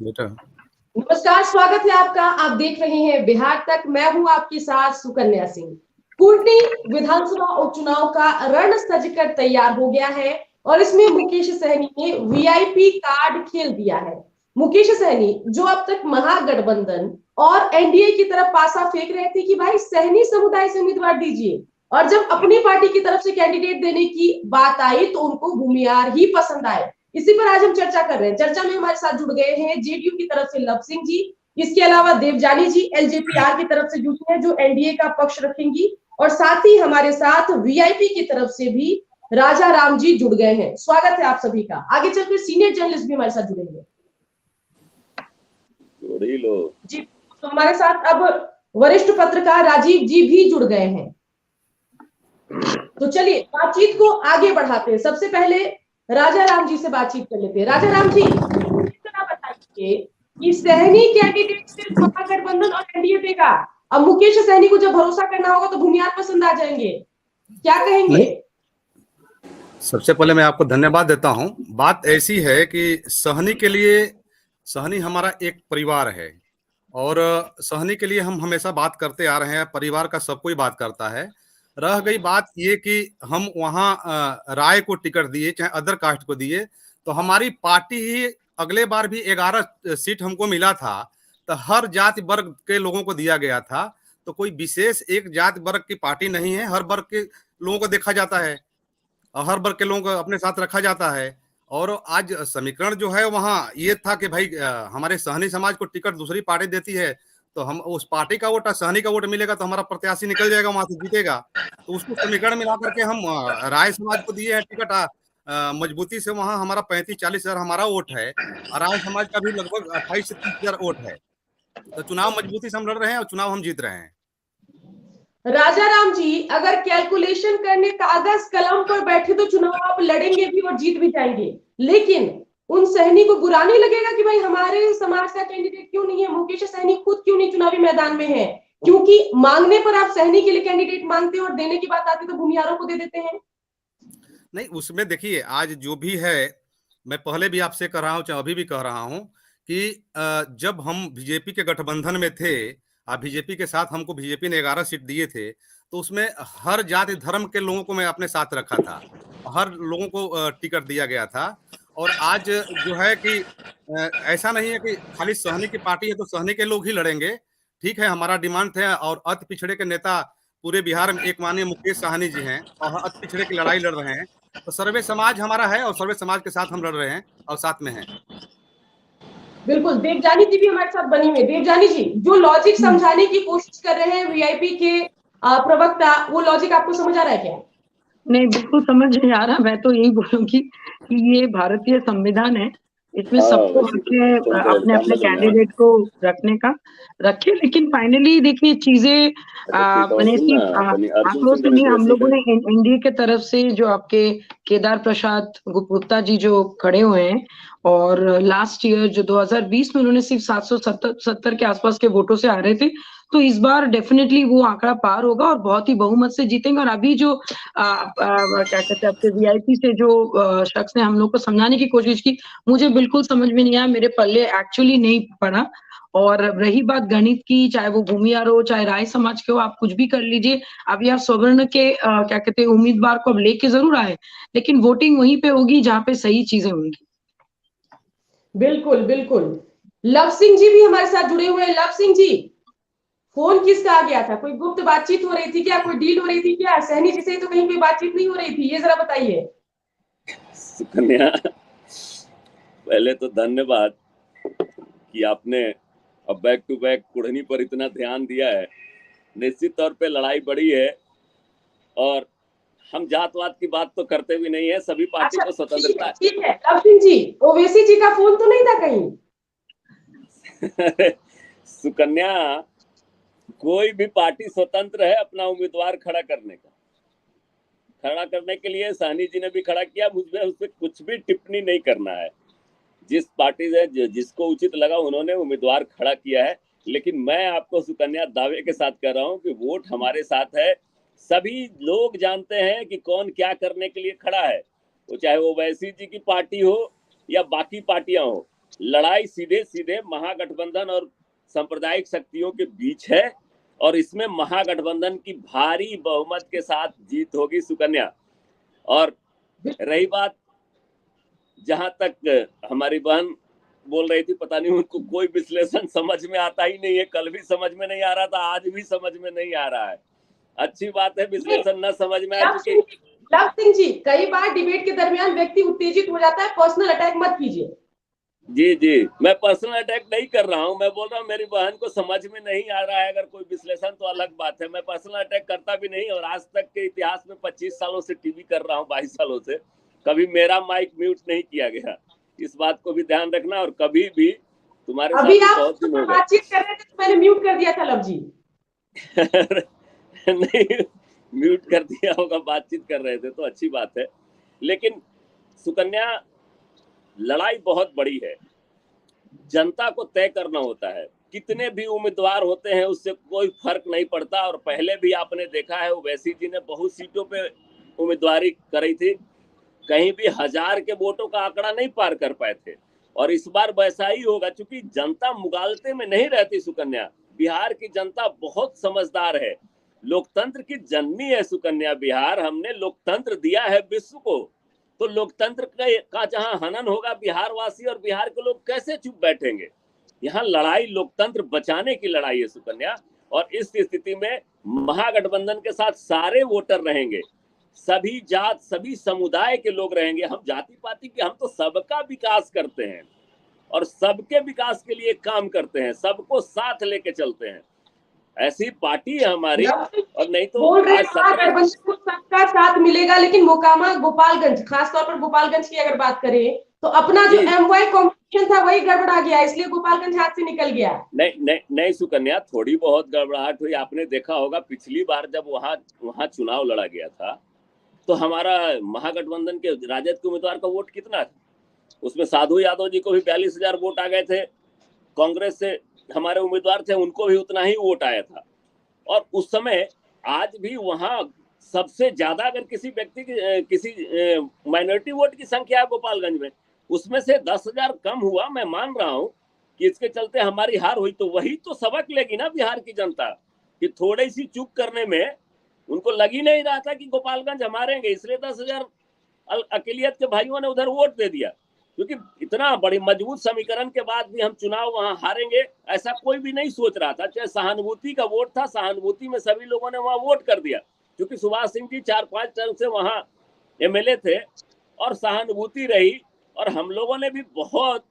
बेटा। नमस्कार, स्वागत है आपका। आप देख रहे हैं बिहार तक। मैं हूं आपके साथ सुकन्या सिंह। कुर्नी विधानसभा उपचुनाव का रण सजकर तैयार हो गया है और इसमें मुकेश सहनी ने वीआईपी कार्ड खेल दिया है। मुकेश सहनी जो अब तक महागठबंधन और एनडीए की तरफ पासा फेंक रहे थे कि भाई सहनी समुदाय से उम्मीदवार दीजिए, और जब अपनी पार्टी की तरफ से कैंडिडेट देने की बात आई तो उनको भूमियार ही पसंद आए। इसी पर आज हम चर्चा कर रहे हैं। चर्चा में हमारे साथ जुड़ गए हैं जेडीयू की तरफ से लव सिंह जी, इसके अलावा देवजानी जी एलजेपीआर की तरफ से जुड़ी हैं जो एनडीए का पक्ष रखेंगी, और साथ ही हमारे साथ वीआईपी की तरफ से भी राजा राम जी जुड़ गए हैं। स्वागत है आप सभी का। आगे चलकर सीनियर जर्नलिस्ट भी हमारे साथ जुड़ेंगे। जी, तो हमारे साथ अब वरिष्ठ पत्रकार राजीव जी भी जुड़ गए हैं। तो चलिए बातचीत को आगे बढ़ाते हैं। सबसे पहले राजा राम जी से बातचीत कर लेते हैं। राजा राम जी, इतना बताइए कि सहनी कैंडिडेट सिर्फ महागठबंधन और एनडीए देगा। अब मुकेश सहनी को जब भरोसा करना होगा तो भूमियार पसंद आ जाएंगे, क्या कहेंगे? नहीं, सबसे पहले मैं आपको धन्यवाद देता हूं। बात ऐसी है कि सहनी के लिए, सहनी हमारा एक परिवार है और सहनी के लिए हम हमेशा बात करते आ रहे हैं। परिवार का सब कोई बात करता है। रह गई बात ये कि हम वहां राय को टिकट दिए चाहे अदर कास्ट को दिए, तो हमारी पार्टी ही अगले बार भी 11 सीट हमको मिला था, तो हर जाति वर्ग के लोगों को दिया गया था। तो कोई विशेष एक जाति वर्ग की पार्टी नहीं है, हर वर्ग के लोगों को देखा जाता है और हर वर्ग के लोगों को अपने साथ रखा जाता है। और आज समीकरण जो है वहाँ ये था कि भाई हमारे सहनी समाज को टिकट दूसरी पार्टी देती है, तो हम उस पार्टी का वोट, सहनी का वोट मिलेगा तो हमारा प्रत्याशी निकल जाएगा, वहां से जीतेगा। तो उसको समीकरण मिला करके हम राय समाज को दिए हैं टिकट। मजबूती से वहां हमारा 35-40 हजार हमारा वोट है और राय समाज का भी लगभग 28 से 30 हजार वोट है। तो चुनाव मजबूती से हम लड़ रहे हैं और चुनाव हम जीत रहे हैं। राजा राम जी, अगर कैलकुलेशन करने कागज कलम पर बैठे तो चुनाव आप लड़ेंगे भी और जीत भी जाएंगे, लेकिन उन सहनी को बुरा नहीं लगेगा कि भाई हमारे समाज का कैंडिडेट क्यों नहीं है, मुकेश सहनी खुद क्यों नहीं चुनावी मैदान में है? क्योंकि मांगने पर आप सहनी के लिए कैंडिडेट मांगते हो और देने की बात आती तो भूमियारों को दे देते हैं। नहीं, उसमें देखिए आज जो भी है, मैं पहले भी आपसे कह रहा हूँ चाहे अभी भी कह रहा हूँ कि जब हम बीजेपी के गठबंधन में थे, बीजेपी के साथ हमको बीजेपी ने 11 सीट दिए थे, तो उसमें हर जाति धर्म के लोगों को मैं अपने साथ रखा था, हर लोगों को टिकट दिया गया था। और आज जो है कि ऐसा नहीं है कि खाली सहनी की पार्टी है तो सहनी के लोग ही लड़ेंगे। ठीक है, हमारा डिमांड थे और अति पिछड़े के नेता पूरे बिहार में एक माननीय मुकेश सहनी जी हैं और अति पिछड़े की लड़ाई लड़ रहे हैं। तो सर्वे समाज हमारा है और सर्वे समाज के साथ हम लड़ रहे हैं और साथ में हैं। बिल्कुल, देवजानी जी भी हमारे साथ बनी हुई है। देवजानी जी, जो लॉजिक समझाने की कोशिश कर रहे हैं वीआईपी के प्रवक्ता, वो लॉजिक आपको समझ आ रहा है क्या? नहीं, बिल्कुल समझ नहीं आ रहा। मैं तो यही बोलूंगी कि ये भारतीय संविधान है, इसमें सबको हक है अपने अपने कैंडिडेट को रखने का, रखे। लेकिन फाइनली देखिए चीजें मैंने सिर्फ आंकड़ों से नहीं, हम लोगों ने एनडीए के तरफ से जो आपके केदार प्रसाद गुप्ता जी जो खड़े हुए हैं, और लास्ट ईयर जो 2020 में उन्होंने सिर्फ 770 के आसपास के वोटों से आ रहे थे, तो इस बार डेफिनेटली वो आंकड़ा पार होगा और बहुत ही बहुमत से जीतेंगे। और अभी जो क्या कहते हैं आपके वीआईपी से जो शख्स ने हम लोग को समझाने की कोशिश की, मुझे बिल्कुल समझ में नहीं आया, मेरे पल्ले एक्चुअली नहीं पड़ा। और रही बात गणित की, चाहे वो भूमियार हो चाहे राय समाज के हो, आप कुछ भी कर लीजिए, अभी आप सवर्ण के क्या कहते हैं उम्मीदवार को अब लेके जरूर आए, लेकिन वोटिंग वहीं पे होगी जहाँ पे सही चीजें होंगी। बिल्कुल बिल्कुल। लव सिंह जी भी हमारे साथ जुड़े हुए हैं। लव सिंह जी, फोन किसका आ गया था? कोई गुप्त बातचीत हो रही थी क्या? कोई डील हो रही थी क्या? सहनी जी से तो कहीं कोई बातचीत नहीं हो रही थी, ये जरा बताइए। सुकन्या, पहले तो धन्यवाद कि आपने अब बैक टू बैक कुढ़नी पर इतना ध्यान दिया है। निश्चित तौर पे लड़ाई बड़ी है और हम जातवाद की बात तो करते भी नहीं है, सभी पार्टी को स्वतंत्रता है। ठीक है लव सिंह जी, ओवैसी जी का फोन तो नहीं था कहीं? सुकन्या, कोई भी पार्टी स्वतंत्र है अपना उम्मीदवार खड़ा करने का। खड़ा करने के लिए सहनी जी ने भी खड़ा किया, मुझमें उस पर कुछ भी टिप्पणी नहीं करना है। जिस पार्टी से जिसको उचित लगा उन्होंने उम्मीदवार खड़ा किया है। लेकिन मैं आपको सुकन्या दावे के साथ कह रहा हूं कि वोट हमारे साथ है। सभी लोग जानते हैं कि कौन क्या करने के लिए खड़ा है, वो चाहे ओवैसी जी की पार्टी हो या बाकी पार्टियां हो। लड़ाई सीधे सीधे महागठबंधन और सांप्रदायिक शक्तियों के बीच है और इसमें महागठबंधन की भारी बहुमत के साथ जीत होगी सुकन्या। और रही बात जहां तक हमारी बहन बोल रही थी, पता नहीं उनको कोई विश्लेषण समझ में आता ही नहीं है, कल भी समझ में नहीं आ रहा था, आज भी समझ में नहीं आ रहा है। अच्छी बात है विश्लेषण न समझ में आए, क्योंकि लव सिंह जी, कई बार डिबेट के दरमियान व्यक्ति उत्तेजित हो जाता है, पर्सनल अटैक मत कीजिए। जी जी, मैं पर्सनल अटैक नहीं कर रहा हूं, मैं बोल रहा हूं मेरी बहन को समझ में नहीं आ रहा है अगर कोई विश्लेषण तो अलग बात है। मैं पर्सनल अटैक करता भी नहीं, और आज तक के इतिहास में 25 सालों से टीवी कर रहा हूं, 22 सालों से कभी मेरा माइक म्यूट नहीं किया गया। इस बात को भी ध्यान रखना। और कभी भी तुम्हारे अभी साथ आप बहुत दिन हो गए बातचीत कर रहे थे तो मैंने म्यूट कर दिया था लव जी। नहीं, म्यूट कर दिया होगा, बातचीत कर रहे थे तो अच्छी बात है। लेकिन सुकन्या, लड़ाई बहुत बड़ी है, जनता को तय करना होता है। कितने भी उम्मीदवार होते हैं उससे कोई फर्क नहीं पड़ता। और पहले भी आपने देखा है ओवैसी जी ने बहुत सीटों पे उम्मीदवारी करी थी, कहीं भी 1000 के वोटों का आंकड़ा नहीं पार कर पाए थे। और इस बार वैसा ही होगा, क्योंकि जनता मुगालते में नहीं रहती सुकन्या। बिहार की जनता बहुत समझदार है, लोकतंत्र की जननी है सुकन्या बिहार। हमने लोकतंत्र दिया है विश्व को, तो लोकतंत्र का जहां हनन होगा, बिहार वासी और बिहार के लोग कैसे चुप बैठेंगे। यहाँ लड़ाई लोकतंत्र बचाने की लड़ाई है सुकन्या। और इस स्थिति में महागठबंधन के साथ सारे वोटर रहेंगे, सभी जात सभी समुदाय के लोग रहेंगे। हम जाति पाति के, हम तो सबका विकास करते हैं और सबके विकास के लिए काम करते हैं, सबको साथ लेके चलते हैं। ऐसी पार्टी है हमारी। और नहीं तो बोल रहे आज महागठबंधन को सबका साथ मिलेगा, लेकिन मोकामा गोपालगंज, खासतौर पर गोपालगंज की अगर बात करें तो अपना जो एमवाई कॉम्पिटिशन था वही गड़बड़ा गया, इसलिए गोपालगंज हाथ से निकल गया। नहीं सुकन्या, थोड़ी बहुत गड़बड़ाहट हुई। आपने देखा होगा पिछली बार जब वहां चुनाव लड़ा गया था तो हमारा महागठबंधन के राजद के उम्मीदवार का वोट कितना था, उसमें साधु यादव जी को भी 42,000 वोट आ गए थे। कांग्रेस से हमारे उम्मीदवार थे, उनको भी उतना ही वोट आया था। और उस समय आज भी वहां सबसे ज्यादा अगर किसी व्यक्ति की किसी माइनॉरिटी वोट की संख्या है गोपालगंज में, उसमें से 10,000 कम हुआ। मैं मान रहा हूं कि इसके चलते हमारी हार हुई, तो वही तो सबक लेगी ना बिहार की जनता, कि थोड़ी सी चूक करने में उनको लग ही नहीं रहा था कि गोपालगंज हमारेंगे, इसलिए 10,000 अकेलियत के भाइयों ने उधर वोट दे दिया। क्योंकि इतना बड़ी मजबूत समीकरण के बाद भी हम चुनाव वहां हारेंगे ऐसा कोई भी नहीं सोच रहा था। चाहे सहानुभूति का वोट था, सहानुभूति में सभी लोगों ने वहां वोट कर दिया, क्योंकि सुभाष सिंह जी 4-5 टर्म से वहां एमएलए थे और सहानुभूति रही। और हम लोगों ने भी बहुत,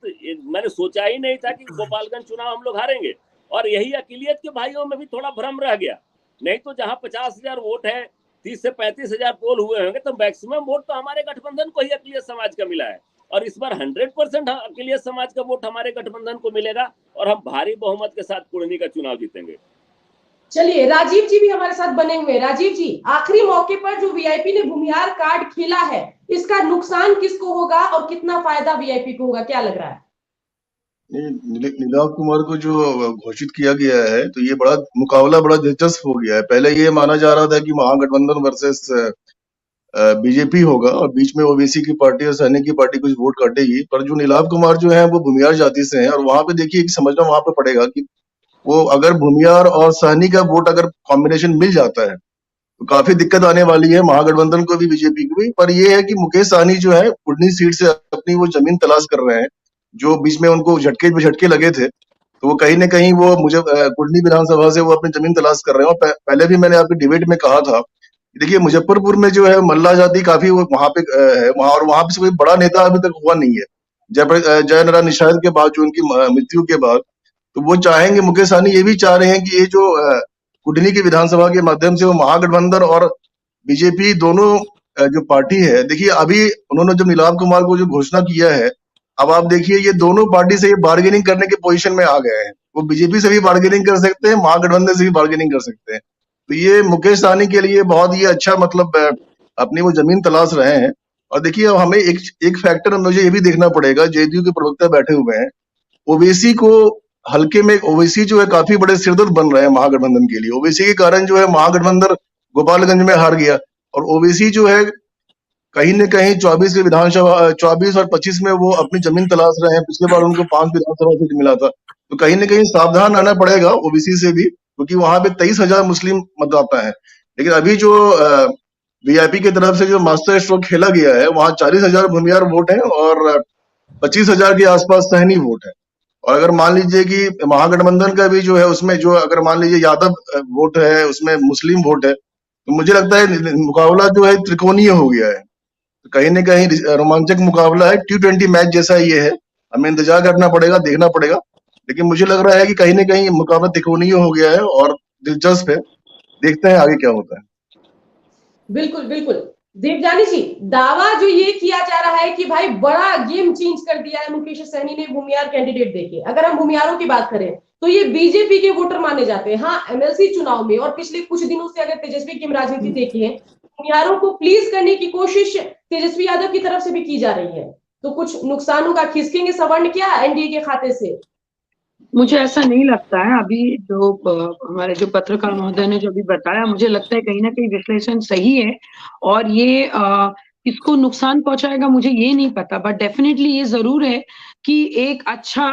मैंने सोचा ही नहीं था कि गोपालगंज चुनाव हम लोग हारेंगे। और यही अकेलियत के भाइयों में भी थोड़ा भ्रम रह गया। नहीं तो जहां 50,000 वोट है, 30 से 35,000 पोल हुए होंगे, तो मैक्सिमम वोट तो हमारे गठबंधन को ही अकेलियत समाज का मिला है। और इस बार 100% अकेलियत समाज का वोट हमारे गठबंधन को मिलेगा और हम भारी बहुमत के साथ कुर्नी का चुनाव जीतेंगे। चलिए, राजीव जी भी हमारे साथ बने हुए। राजीव जी, आखिरी मौके पर जो वीआईपी ने भूमिहार कार्ड खेला है, इसका नुकसान किसको होगा और कितना फायदा वीआईपी को होगा, क्या लग रहा है? नीलाभ कुमार को जो घोषित किया गया है, तो ये मुकाबला बड़ा दिलचस्प हो गया है। पहले ये माना जा रहा था कि महागठबंधन वर्सेस बीजेपी होगा और बीच में ओबीसी की पार्टी और सैनिक की पार्टी कुछ वोट काटेगी। पर जो नीलाभ कुमार जो है वो भूमिहार जाति से हैं, और वहां पे देखिए समझना वहां पे पड़ेगा कि वो अगर भूमिहार और सहनी का वोट अगर कॉम्बिनेशन मिल जाता है तो काफी दिक्कत आने वाली है महागठबंधन को भी, बीजेपी को भी। पर ये है कि मुकेश सहनी जो है कुर्नी सीट से अपनी वो जमीन तलाश कर रहे हैं, जो बीच में उनको झटके लगे थे, तो वो कहीं ना कहीं वो मुझे कुर्नी विधानसभा से वो अपनी जमीन तलाश कर रहे हैं। और पहले भी मैंने आपके डिबेट में कहा था, देखिए मुजफ्फरपुर में जो है मल्ला जाति काफी वहां पे है, और वहां पे कोई बड़ा नेता अभी तक हुआ नहीं है। जयनारायण निषाद के बाद, जो उनकी मृत्यु के बाद, तो वो चाहेंगे, मुकेश सहनी ये भी चाह रहे हैं कि ये जो कुडनी की विधानसभा के माध्यम से वो महागठबंधन और बीजेपी दोनों जो पार्टी है, देखिए अभी उन्होंने जब नीलाभ कुमार को जो घोषणा किया है, अब आप देखिए ये दोनों पार्टी से ये बार्गेनिंग करने के पोजीशन में आ गए हैं। वो बीजेपी से भी बार्गेनिंग कर सकते हैं, महागठबंधन से भी बार्गेनिंग कर सकते हैं। तो ये मुकेश सहनी के लिए बहुत ही अच्छा, मतलब अपनी वो जमीन तलाश रहे हैं। और देखिए अब हमें एक फैक्टर मुझे ये भी देखना पड़ेगा, जेडीयू के प्रवक्ता बैठे हुए हैं, ओबीसी को हल्के में, ओबीसी जो है काफी बड़े सिरदर्द बन रहे हैं महागठबंधन के लिए। ओबीसी के कारण जो है महागठबंधन गोपालगंज में हार गया, और ओबीसी जो है कहीं न कहीं 24 के विधानसभा 24 और 25 में वो अपनी जमीन तलाश रहे हैं। पिछले बार उनको 5 विधानसभा सीट मिला था। तो कहीं न कहीं सावधान रहना पड़ेगा ओबीसी से भी, क्योंकि वहाँ पे 23,000 मुस्लिम मतदाता हैं। लेकिन अभी जो वीआईपी की तरफ से जो मास्टर स्ट्रोक खेला गया है, वहाँ 40,000 भूमिहार वोट हैं और 25,000 के आसपास सहनी वोट है। और अगर मान लीजिए कि महागठबंधन का भी जो है, उसमें जो अगर मान लीजिए यादव वोट है, उसमें मुस्लिम वोट है, तो मुझे लगता है मुकाबला जो है त्रिकोणीय हो गया है। तो कहीं न कहीं रोमांचक मुकाबला है, T20 मैच जैसा ये है। हमें इंतजार करना पड़ेगा, देखना पड़ेगा। लेकिन मुझे लग रहा है कि कहीं न कहीं मुकाबला त्रिकोणीय हो गया है और दिलचस्प है। देखते हैं आगे क्या होता है। बिल्कुल बिल्कुल। देवजानी जी, दावा जो ये किया जा रहा है कि भाई बड़ा गेम चेंज कर दिया है मुकेश सहनी ने भूमिहार कैंडिडेट देके। अगर हम भूमिहारों की बात करें तो ये बीजेपी के वोटर माने जाते हैं। हाँ, एमएलसी चुनाव में और पिछले कुछ दिनों से अगर तेजस्वी की राजनीति देखें, भूमिहारों को प्लीज करने की कोशिश तेजस्वी यादव की तरफ से भी की जा रही है। तो कुछ नुकसानों का खिसकेंगे सवर्ण क्या एनडीए के खाते से? मुझे ऐसा नहीं लगता है। अभी जो हमारे जो पत्रकार महोदय ने जो भी बताया, मुझे लगता है कहीं ना कहीं विश्लेषण सही है। और ये किसको नुकसान पहुंचाएगा मुझे ये नहीं पता, बट डेफिनेटली ये जरूर है कि एक अच्छा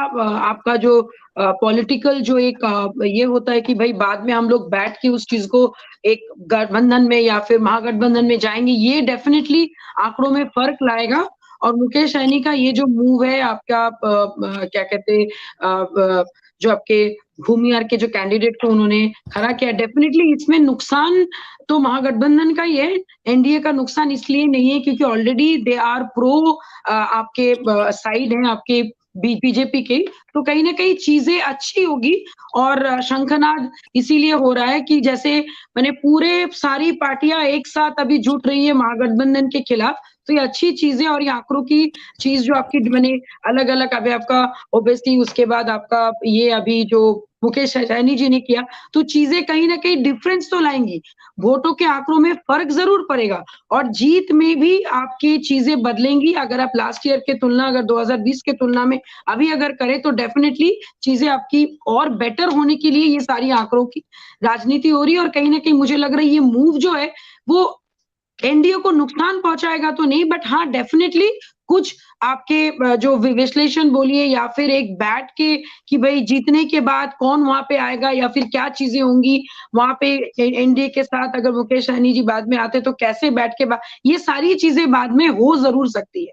आपका जो पॉलिटिकल जो एक ये होता है कि भाई बाद में हम लोग बैठ के उस चीज को एक गठबंधन में या फिर महागठबंधन में जाएंगे, ये डेफिनेटली आंकड़ों में फर्क लाएगा। और मुकेश सहनी का ये जो मूव है आपका क्या कहते हैं जो आपके भूमिहार के जो कैंडिडेट को उन्होंने खड़ा किया, डेफिनेटली इसमें नुकसान तो महागठबंधन का ही है। एनडीए का नुकसान इसलिए नहीं है क्योंकि ऑलरेडी दे आर प्रो आपके साइड है आपके बीजेपी के, तो कहीं ना कहीं चीजें अच्छी होगी। और शंखनाद इसीलिए हो रहा है कि जैसे मैंने पूरे सारी पार्टियां एक साथ अभी जुट रही है महागठबंधन के खिलाफ, तो ये अच्छी चीजें और ये आंकड़ों की चीज जो आपकी मैंने अलग अलग अभी आपका ओबेसी, उसके बाद आपका ये अभी जो मुकेश सहनी जी ने किया, तो चीजें कहीं ना कहीं डिफरेंस तो लाएंगी। वोटों के आंकड़ों में फर्क जरूर पड़ेगा और जीत में भी आपकी चीजें बदलेंगी। अगर आप लास्ट ईयर के तुलना अगर 2020 के तुलना में अभी अगर करें तो डेफिनेटली चीजें आपकी और बेटर होने के लिए ये सारी आंकड़ों की राजनीति हो रही है। और कहीं ना कहीं मुझे लग रहा है ये मूव जो है वो एनडीए को नुकसान पहुंचाएगा तो नहीं, बट हाँ डेफिनेटली कुछ आपके जो विश्लेषण बोलिए या फिर एक बैठ के कि भाई जीतने के बाद कौन वहां पे आएगा या फिर क्या चीजें होंगी वहां पे एनडीए के साथ, अगर मुकेश सहनी जी बाद में आते तो कैसे बैठ के ये सारी चीजें बाद में हो जरूर सकती है।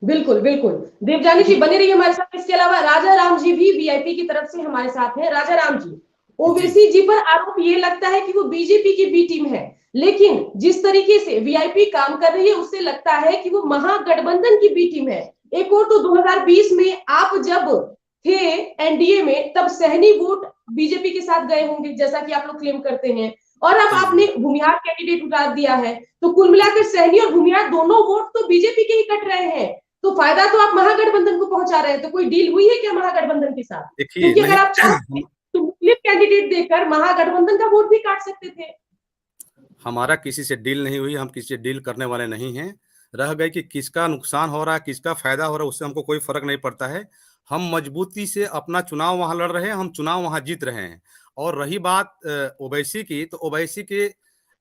बिल्कुल बिल्कुल। देवजानी जी बने रहिए हमारे साथ। इसके अलावा राजा राम जी भी वीआईपी की तरफ से हमारे साथ हैं। राजा राम जी, ओवैसी जी पर आरोप ये लगता है कि वो बीजेपी की बी टीम है, लेकिन जिस तरीके से वीआईपी काम कर रही है उससे लगता है कि वो महागठबंधन की बी टीम है। एक और तो 2020 में आप जब थे एनडीए में तब सहनी वोट बीजेपी के साथ गए होंगे जैसा कि आप लोग क्लेम करते हैं, और अब आपने भूमिहार कैंडिडेट उतार दिया है, तो कुल मिलाकर सहनी और भूमिहार दोनों वोट तो बीजेपी के ही कट रहे हैं। तो फायदा तो आप महागठबंधन को पहुंचा रहे हैं। तो कोई डील हुई है क्या महागठबंधन के साथ? क्योंकि अगर आप चाहते तो मुस्लिम कैंडिडेट देकर महागठबंधन का वोट भी काट सकते थे। हमारा किसी से डील नहीं हुई, हम किसी से डील करने वाले नहीं हैं। रह गई कि किसका नुकसान हो रहा है, किसका फायदा हो रहा है, उससे हमको कोई फर्क नहीं पड़ता है। हम मजबूती से अपना चुनाव वहां लड़ रहे हैं, हम चुनाव वहां जीत रहे हैं। और रही बात ओवैसी की, तो ओवैसी के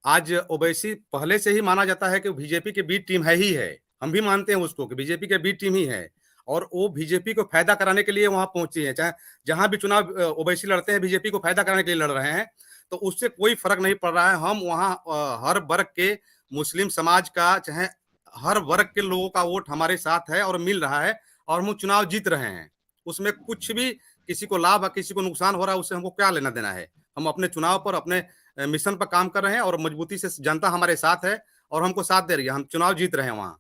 आज ओवैसी पहले से ही माना जाता है कि बीजेपी की बी टीम है ही है। हम भी मानते हैं उसको कि बीजेपी के बी टीम ही है, और वो बीजेपी को फायदा कराने के लिए वहां पहुंची है। चाहे जहां भी चुनाव ओवैसी लड़ते हैं, बीजेपी को फायदा कराने के लिए लड़ रहे हैं, तो उससे कोई फर्क नहीं पड़ रहा है। हम वहां हर वर्ग के मुस्लिम समाज का, चाहे हर वर्ग के लोगों का वोट हमारे साथ है और मिल रहा है, और हम चुनाव जीत रहे हैं। उसमें कुछ भी किसी को लाभ किसी को नुकसान हो रहा है उससे हमको क्या लेना देना है। हम अपने चुनाव पर, अपने मिशन पर काम कर रहे हैं और मजबूती से जनता हमारे साथ है और हमको साथ दे रही है। हम चुनाव जीत रहे हैं वहां।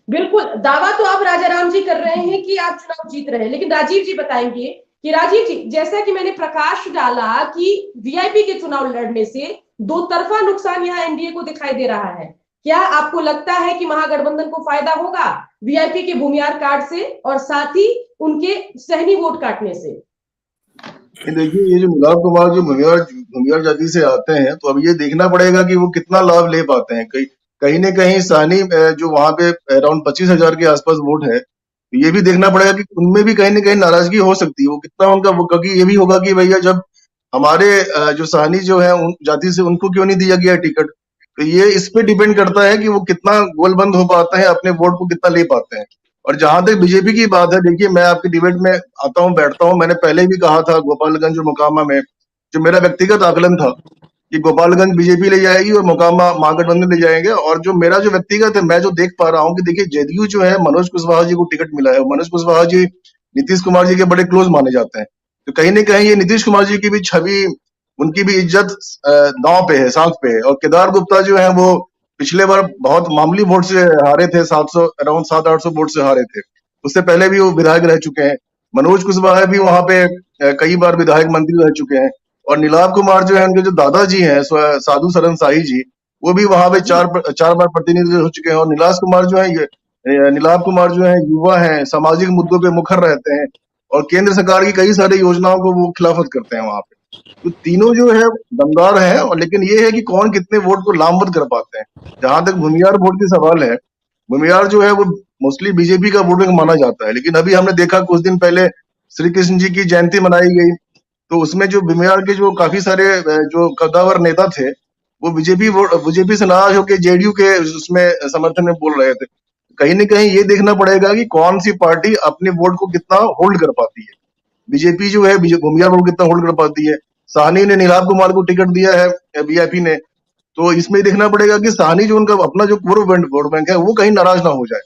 बिल्कुल, दावा तो आप राजा राम जी कर रहे हैं कि आप चुनाव जीत रहे हैं, लेकिन राजीव जी बताएंगे कि राजीव जी, जैसा कि मैंने प्रकाश डाला कि वीआईपी के चुनाव लड़ने से दो तरफा नुकसान यहाँ एनडीए को दिखाई दे रहा है, क्या आपको लगता है कि महागठबंधन को फायदा होगा वीआईपी के भूमिहार कार्ड से और साथ ही उनके सहनी वोट काटने से? देखिए, ये जो नीलाव कुमार जो भूमिहार जाति से आते हैं, तो अब ये देखना पड़ेगा कि वो कितना लाभ ले पाते हैं। कहीं न कहीं सहनी जो वहां पे अराउंड 25,000 के आसपास वोट है, तो ये भी देखना पड़ेगा कि उनमें भी कहीं न कहीं नाराजगी हो सकती है। वो कितना उनका, क्योंकि ये भी होगा कि भैया जब हमारे जो सहनी जो है उन जाति से उनको क्यों नहीं दिया गया टिकट, तो ये इस पे डिपेंड करता है कि वो कितना गोलबंद हो पाते हैं, अपने वोट को कितना ले पाते हैं। और जहां तक बीजेपी की बात है, देखिए मैं आपकी डिबेट में आता हूँ, बैठता हूँ, मैंने पहले भी कहा था गोपालगंज और मोकामा में, जो मेरा व्यक्तिगत आकलन था कि गोपालगंज बीजेपी ले जाएगी और मोकामा महागठबंधन ले जाएंगे। और जो मेरा जो व्यक्तिगत है, मैं जो देख पा रहा हूँ कि देखिए जदयू जो है, मनोज कुशवाहा जी को टिकट मिला है, मनोज कुशवाहा जी नीतीश कुमार जी के बड़े क्लोज माने जाते हैं। तो कहीं न कहीं ये नीतीश कुमार जी की भी छवि, उनकी भी इज्जत दांव पे है, सांख पे है। और केदार गुप्ता जो है वो पिछले बार बहुत मामूली वोट से हारे थे, 700 अराउंड 700-800 वोट से हारे थे। उससे पहले भी वो विधायक रह चुके हैं। मनोज कुशवाहा भी वहां पे कई बार विधायक मंत्री रह चुके हैं। और नीलाभ कुमार जो है, उनके जो दादाजी हैं साधु सरन साई जी, वो भी वहां पे चार बार प्रतिनिधि हो चुके हैं। और नीलाभ कुमार जो है, ये नीलाभ कुमार जो है युवा हैं, सामाजिक मुद्दों पे मुखर रहते हैं और केंद्र सरकार की कई सारी योजनाओं को वो खिलाफत करते हैं वहां पे। तो तीनों जो है दमदार हैं, और लेकिन ये है कि कौन कितने वोट को लामबंद कर पाते हैं। जहां तक भूमियार वोट की सवाल है, भूमियार जो है वो मोस्टली बीजेपी का वोट बैंक माना जाता है। लेकिन अभी हमने देखा कुछ दिन पहले श्री कृष्ण जी की जयंती मनाई गई, तो उसमें जो भूमियार के जो काफी सारे जो कद्दावर नेता थे, वो बीजेपी से नाराज होकर जेडीयू के उसमें समर्थन में बोल रहे थे। कहीं न कहीं ये देखना पड़ेगा कि कौन सी पार्टी अपने वोट को कितना होल्ड कर पाती है। बीजेपी जो है भूमियार वोट कितना होल्ड कर पाती है। साहनी ने नीलाभ कुमार को टिकट दिया है वीआईपी ने, तो इसमें देखना पड़ेगा कि साहनी जो उनका अपना जो पूर्व वोट बैंक है, वो कहीं नाराज ना हो जाए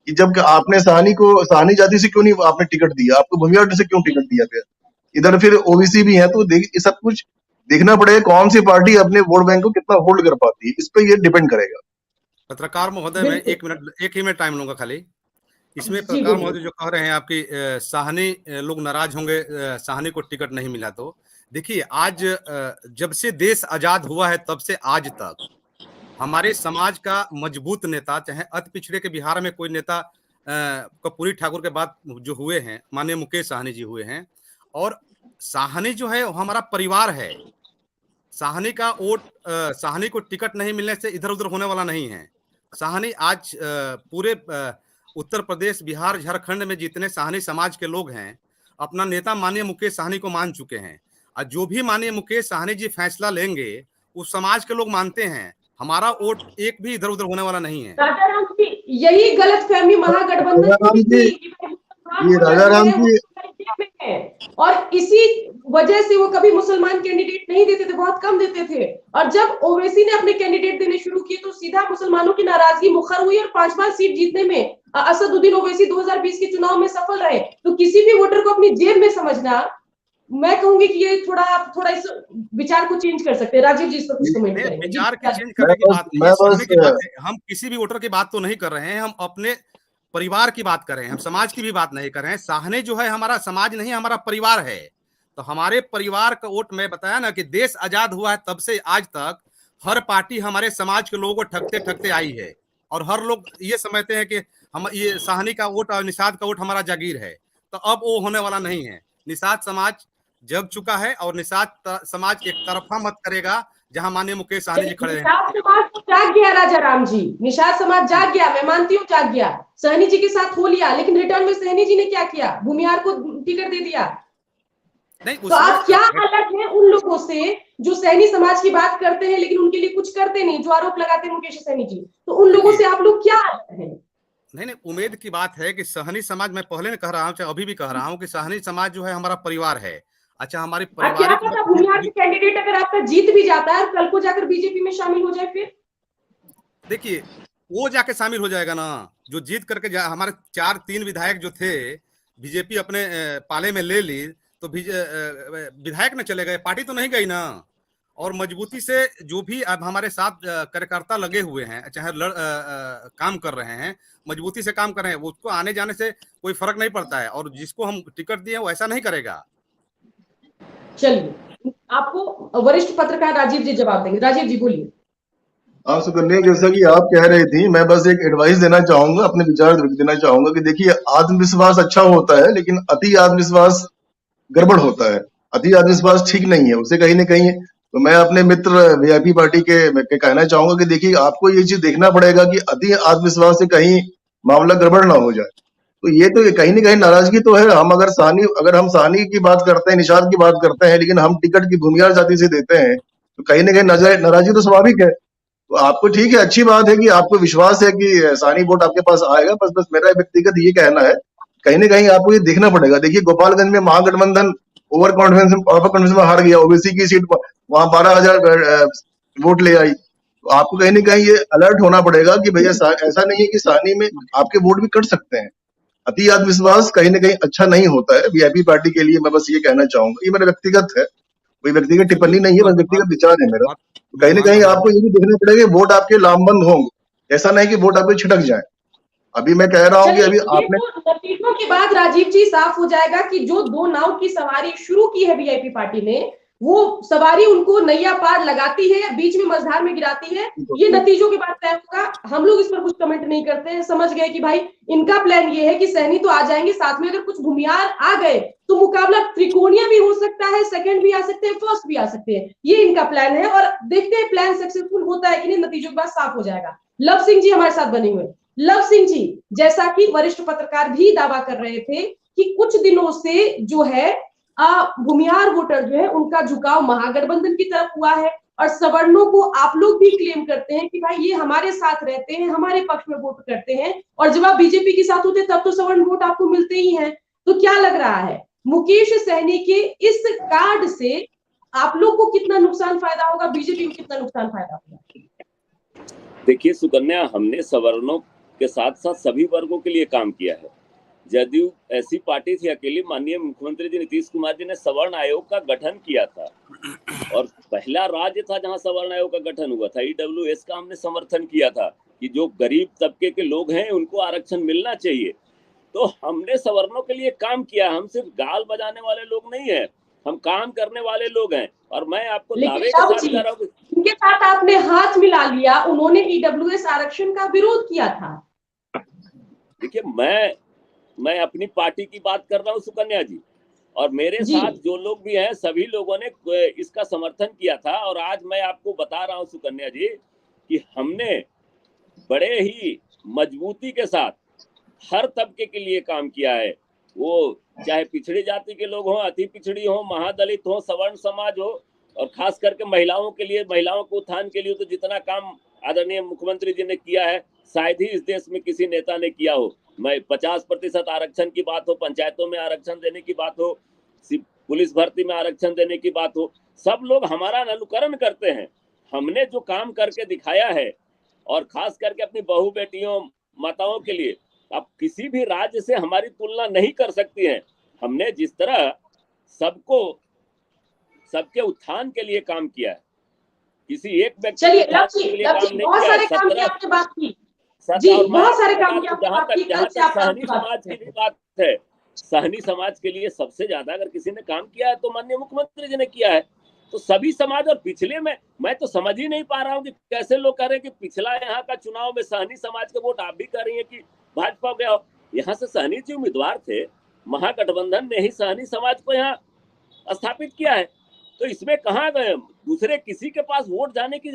कि जब आपने साहनी जाति से क्यों नहीं आपने टिकट दिया, आपको भूमियार से क्यों टिकट दिया। फिर इधर फिर ओबीसी भी है, तो ये सब कुछ देखना पड़ेगा कौन सी पार्टी अपने वोट बैंक को कितना होल्ड कर पाती है, इस पे ये डिपेंड करेगा। पत्रकार महोदय, मैं एक ही मिनट टाइम लूंगा खाली। इसमें जी, पत्रकार बोलिए। महोदय जो कह रहे हैं आपकी साहनी लोग नाराज होंगे, साहनी को टिकट नहीं मिला तो देखिए आज जब से देश आजाद हुआ है तब से आज तक हमारे समाज का मजबूत नेता, चाहे अति पिछड़े के बिहार में कोई नेता कर्पूरी ठाकुर के बाद जो हुए हैं, माननीय मुकेश साहनी जी हुए हैं। और साहनी जो है वो हमारा परिवार है। साहनी का वोट, साहनी को टिकट नहीं मिलने से इधर उधर होने वाला नहीं है। साहनी आज पूरे उत्तर प्रदेश, बिहार, झारखंड में जितने साहनी समाज के लोग हैं, अपना नेता माननीय मुकेश साहनी को मान चुके हैं। और जो भी माननीय मुकेश साहनी जी फैसला लेंगे, उस समाज के लोग मानते हैं। हमारा वोट एक भी इधर उधर होने वाला नहीं है। राजाराम जी, यही गलतफहमी महागठबंधन की थी, ये राजाराम जी है और इसी वजह से वो कभी मुसलमान कैंडिडेट नहीं देते थे, बहुत कम देते थे। और जब ओवैसी ने अपने कैंडिडेट देने शुरू किए तो सीधा मुसलमानों की नाराजगी मुखर हुई और 5-5 सीट जीतने में असदुद्दीन ओवैसी 2020 के चुनाव में सफल रहे। तो किसी भी वोटर को अपनी जेब में समझना, मैं कहूंगी कि ये थोड़ा इस विचार को चेंज कर सकते हैं। राजीव जी, इस पर कुछ कमेंट करेंगे? विचार की चेंज करने की बात नहीं है, समझने की बात है। हम किसी भी वोटर की बात तो नहीं कर रहे हैं, हम अपने परिवार की बात कर रहे हैं, हम समाज की भी बात नहीं कर रहे हैं। साहनी जो है हमारा समाज नहीं, हमारा परिवार है। तो हमारे परिवार का वोट, मैं बताया ना कि देश आजाद हुआ है तब से आज तक हर पार्टी हमारे समाज के लोगों को ठगते ठगते आई है। और हर लोग ये समझते हैं कि हम ये साहनी का वोट और निषाद का वोट हमारा जागीर है। तो अब वो होने वाला नहीं है। निषाद समाज जग चुका है और निषाद समाज एक तरफा मत करेगा जहां माननीय मुकेश साहनी जी खड़े हैं। निषाद समाज तो जाग गया राजाराम जी, निषाद समाज जाग गया, मैं मानती हूँ जाग गया। सहनी जी के साथ हो लिया, लेकिन रिटर्न में सहनी जी ने क्या किया? भूमिहार को टिकट दे दिया। नहीं, तो आप क्या अलग है उन लोगों से जो सहनी समाज की बात करते हैं लेकिन उनके लिए कुछ करते नहीं, जो आरोप लगाते हैं मुकेश सहनी जी? तो उन लोगों से आप लोग क्या अलग हैं? नहीं, उम्मीद की बात है कि सहनी समाज, मैं पहले कह रहा हूँ, चाहे अभी भी कह रहा हूँ कि सहनी समाज जो है हमारा परिवार है। अच्छा, हमारी क्या पता भूमिहार के कैंडिडेट अगर आपका जीत भी जाता है, कल को जाकर बीजेपी में शामिल हो जाए, फिर देखिए वो जाके शामिल हो जाएगा ना, जो जीत करके हमारे 4-3 विधायक जो थे बीजेपी अपने पाले में ले ली, तो विधायक न चले गए, पार्टी तो नहीं गई ना। और मजबूती से जो भी अब हमारे साथ कार्यकर्ता लगे हुए हैं, चाहे काम कर रहे हैं, मजबूती से काम कर रहे हैं, उसको आने जाने से कोई फर्क नहीं पड़ता है। और जिसको हम टिकट दिए वो ऐसा नहीं करेगा। चलिए, आपको वरिष्ठ पत्रकार राजीव जी जवाब देंगे। राजीव जी बोलिए। हाँ सुकन्या, जैसा कि आप कह रही थी, मैं बस एक एडवाइस देना चाहूंगा, अपने विचार देना चाहूंगा कि देखिए आत्मविश्वास अच्छा होता है, लेकिन अति आत्मविश्वास गड़बड़ होता है। अति आत्मविश्वास ठीक नहीं है, उसे कहीं ना कहीं, तो मैं अपने मित्र वीआईपी पार्टी के कहना चाहूंगा कि देखिए आपको ये चीज देखना पड़ेगा कि अति आत्मविश्वास से कहीं मामला गड़बड़ ना हो जाए। तो ये तो कहीं ना कहीं नाराजगी तो है। अगर हम साहनी की बात करते हैं, निषाद की बात करते हैं, लेकिन हम टिकट की भूमिहार जाति से देते हैं, तो कहीं ना कहीं नाराजगी तो स्वाभाविक है। तो आपको ठीक है, अच्छी बात है कि आपको विश्वास है कि सानी वोट आपके पास आएगा। बस मेरा व्यक्तिगत ये कहना है, कहीं ना कहीं आपको ये देखना पड़ेगा। देखिए गोपालगंज में महागठबंधन ओवर कॉन्फिडेंस में हार गया, ओबीसी की सीट वहां 12,000 वोट ले आई। तो आपको कहीं ना कहीं ये अलर्ट होना पड़ेगा कि भैया ऐसा नहीं है कि सानी में आपके वोट भी कट सकते हैं। अति आत्मविश्वास कहीं ना कहीं अच्छा नहीं होता है वीआईपी पार्टी के लिए। मैं बस ये कहना चाहूंगा, ये मेरा व्यक्तिगत है, कोई व्यक्तिगत टिप्पणी नहीं है, बस व्यक्तिगत विचार है मेरा। तो कहीं ना कहीं आपको ये भी देखना पड़ेगा कि वोट आपके लामबंद होंगे, ऐसा नहीं कि वोट आपके छिटक जाए। अभी मैं कह रहा हूँ कि अभी आपने नतीजों के बाद राजीव जी साफ हो जाएगा कि जो दो नाव की सवारी शुरू की है वीआईपी पार्टी ने, वो सवारी उनको नैया पार लगाती है, बीच में मझधार में गिराती है। ये नतीजों के बाद तय होगा। हम लोग इस पर कुछ कमेंट नहीं करते हैं, समझ गए कि भाई इनका प्लान ये है कि सहनी तो आ जाएंगे, साथ में अगर कुछ भूमियार आ गए तो मुकाबला त्रिकोणीय भी हो सकता है, सेकंड भी आ सकते हैं, फर्स्ट भी आ सकते हैं। ये इनका प्लान है और देखते हैं प्लान सक्सेसफुल होता है कि नहीं, नतीजों के बाद साफ हो जाएगा। लव सिंह जी हमारे साथ बने हुए। लव सिंह जी, जैसा कि वरिष्ठ पत्रकार भी दावा कर रहे थे कि कुछ दिनों से जो है भूमिहार वोटर जो है उनका झुकाव महागठबंधन की तरफ हुआ है और सवर्णों को आप लोग भी क्लेम करते हैं कि भाई ये हमारे साथ रहते हैं, हमारे पक्ष में वोट करते हैं, और जब आप बीजेपी के साथ होते तब तो सवर्ण वोट आपको मिलते ही हैं। तो क्या लग रहा है मुकेश सहनी के इस कार्ड से आप लोग को कितना नुकसान फायदा होगा, बीजेपी को कितना नुकसान फायदा होगा? देखिए सुकन्या, हमने सवर्णों के साथ साथ सभी वर्गों के लिए काम किया है। जदयू ऐसी पार्टी थी अकेली, माननीय मुख्यमंत्री जी नीतीश कुमार जी ने सवर्ण आयोग का गठन किया था और पहला राज्य था जहां सवर्ण आयोग का गठन हुआ था। ईडब्ल्यूएस का हमने समर्थन किया था कि जो गरीब तबके के लोग हैं उनको आरक्षण मिलना चाहिए। तो हमने सवर्णों के लिए काम किया। हम सिर्फ गाल बजाने वाले लोग नहीं है, हम काम करने वाले लोग हैं। और मैं आपको दावे के साथ कह रहा हूँ, उनके साथ आपने हाथ मिला लिया, उन्होंने ईडब्ल्यूएस आरक्षण का विरोध किया था। देखिए मैं अपनी पार्टी की बात कर रहा हूँ सुकन्या जी, और मेरे साथ जो लोग भी हैं सभी लोगों ने इसका समर्थन किया था। और आज मैं आपको बता रहा हूँ सुकन्या जी कि हमने बड़े ही मजबूती के साथ हर तबके के लिए काम किया है। वो चाहे पिछड़ी जाति के लोग हों, अति पिछड़ी हो, महादलित हो, सवर्ण समाज हो, और खास करके महिलाओं के लिए, महिलाओं के उत्थान के लिए तो जितना काम आदरणीय मुख्यमंत्री जी ने किया है शायद ही इस देश में किसी नेता ने किया हो। मैं 50% आरक्षण की बात हो, पंचायतों में आरक्षण देने की बात हो, पुलिस भर्ती में आरक्षण देने की बात हो, सब लोग हमारा अनुकरण करते हैं। हमने जो काम करके दिखाया है, और खास करके अपनी बहू बेटियों माताओं के लिए आप किसी भी राज्य से हमारी तुलना नहीं कर सकती हैं। हमने जिस तरह सबके उत्थान के लिए काम किया है, किसी एक व्यक्ति के उत्थान के लिए काम नहीं किया है। 17 बहुत सारे काम किया। जहाँ तक सहनी समाज की भी बात है, सहनी समाज के लिए सबसे ज्यादा अगर किसी ने काम किया है तो माननीय मुख्यमंत्री जी ने किया है। तो सभी समाज, और पिछले में मैं तो समझ ही नहीं पा रहा हूँ कि कैसे लोग कह रहे हैं कि पिछला यहाँ का चुनाव में सहनी समाज के वोट आप भी कह रही है कि भाजपा गया। यहाँ से सहनी जी उम्मीदवार थे, महागठबंधन ने ही सहनी समाज को यहाँ स्थापित किया है। तो इसमें कहाँ गए, दूसरे किसी के पास वोट जाने की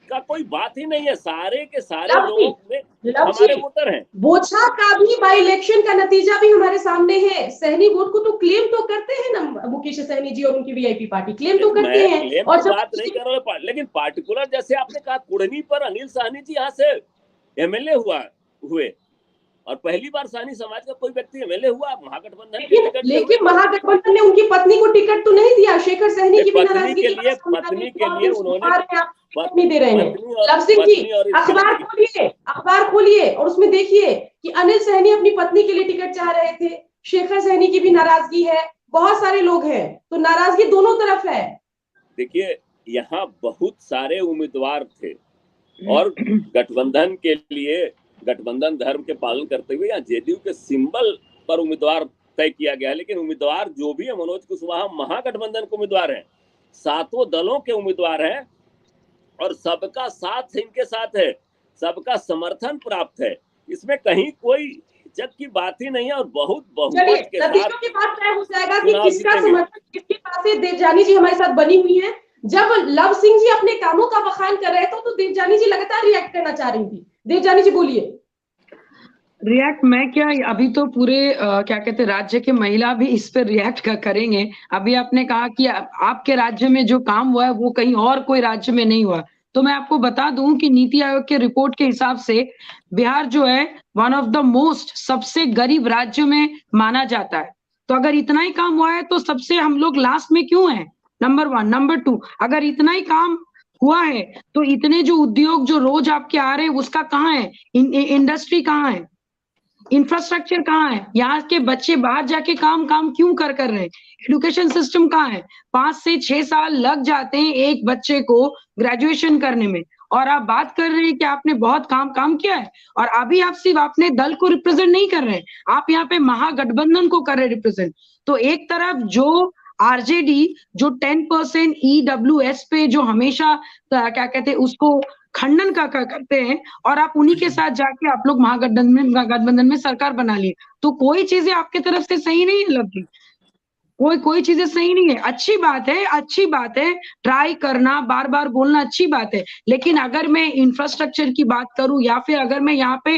का कोई बात ही नहीं है। सारे के सारे लोगों में हमारे वोटर हैं। बोछा का भी बाई इलेक्शन का नतीजा भी हमारे सामने है। सहनी वोट को तो क्लेम तो करते हैं ना मुकेश सहनी जी और उनकी वीआईपी पार्टी, क्लेम तो करते हैं। और बात नहीं कर रहे, लेकिन पार्टिकुलर जैसे आपने कहा कुढ़नी पर अनिल सहनी जी यहाँ से एमएलए हुए, और पहली बार सहनी समाज का कोई व्यक्ति एमएलए हुआ महागठबंधन के टिकट। लेकिन महागठबंधन ने उनकी पत्नी को टिकट तो नहीं दिया। शेखर सहनी की पत्नी के लिए उन्होंने नहीं दे रहे हैं। लव सिंह जी अखबार खोलिए और उसमें देखिए कि अनिल सहनी अपनी पत्नी के लिए टिकट चाह रहे थे। शेखर सहनी की भी नाराजगी है, बहुत सारे लोग हैं, तो नाराजगी दोनों तरफ है। देखिए यहाँ बहुत सारे उम्मीदवार थे और गठबंधन के लिए, गठबंधन धर्म के पालन करते हुए यहाँ जेडीयू के सिंबल पर उम्मीदवार तय किया गया है। लेकिन उम्मीदवार जो भी है, मनोज कुशवाहा महागठबंधन के उम्मीदवार हैं, 7 दलों के उम्मीदवार हैं, और सबका साथ इनके साथ है, सबका समर्थन प्राप्त है। इसमें कहीं कोई हिचक की बात ही नहीं है, और बहुत बहुमत के साथ की बात तय हो जाएगा कि किसका समर्थन किसके पास है। देवजानी जी हमारे साथ बनी हुई है। जब लव सिंह जी अपने कामों का बखान कर रहे थे तो देवजानी जी लगातार रिएक्ट करना चाह रही थी। देवजानी जी बोलिए। रिएक्ट मैं क्या, अभी तो पूरे क्या कहते हैं राज्य के महिला भी इस पर रिएक्ट करेंगे। अभी आपने कहा कि आपके राज्य में जो काम हुआ है वो कहीं और कोई राज्य में नहीं हुआ, तो मैं आपको बता दूं कि नीति आयोग के रिपोर्ट के हिसाब से बिहार जो है वन ऑफ द मोस्ट सबसे गरीब राज्य में माना जाता है। तो अगर इतना ही काम हुआ है तो सबसे हम लोग लास्ट में क्यों हैं? नंबर 1। नंबर 2, अगर इतना ही काम हुआ है तो इतने जो उद्योग जो रोज आपके आ रहे हैं उसका कहाँ है? इंडस्ट्री कहाँ है? इंफ्रास्ट्रक्चर कहाँ है? यहाँ के बच्चे बाहर जाके काम क्यों कर रहे हैं? एजुकेशन सिस्टम कहाँ है? 5 से 6 साल लग जाते हैं एक बच्चे को ग्रेजुएशन करने में, और आप बात कर रहे हैं कि आपने बहुत काम किया है। और अभी आप सिर्फ अपने दल को रिप्रेजेंट नहीं कर रहे हैं, आप यहाँ पे महागठबंधन को कर रहे हैं रिप्रेजेंट। तो एक तरफ जो आरजेडी जो 10% ईडब्ल्यूएस पे जो हमेशा क्या कहते हैं उसको खंडन करते हैं, और आप उन्हीं के साथ जाके आप लोग महागठबंधन में सरकार बना लिए। तो कोई चीजें आपके तरफ से सही नहीं है लव जी, कोई चीजें सही नहीं है। अच्छी बात है ट्राई करना, बार बार बोलना अच्छी बात है, लेकिन अगर मैं इंफ्रास्ट्रक्चर की बात करूं या फिर अगर मैं यहाँ पे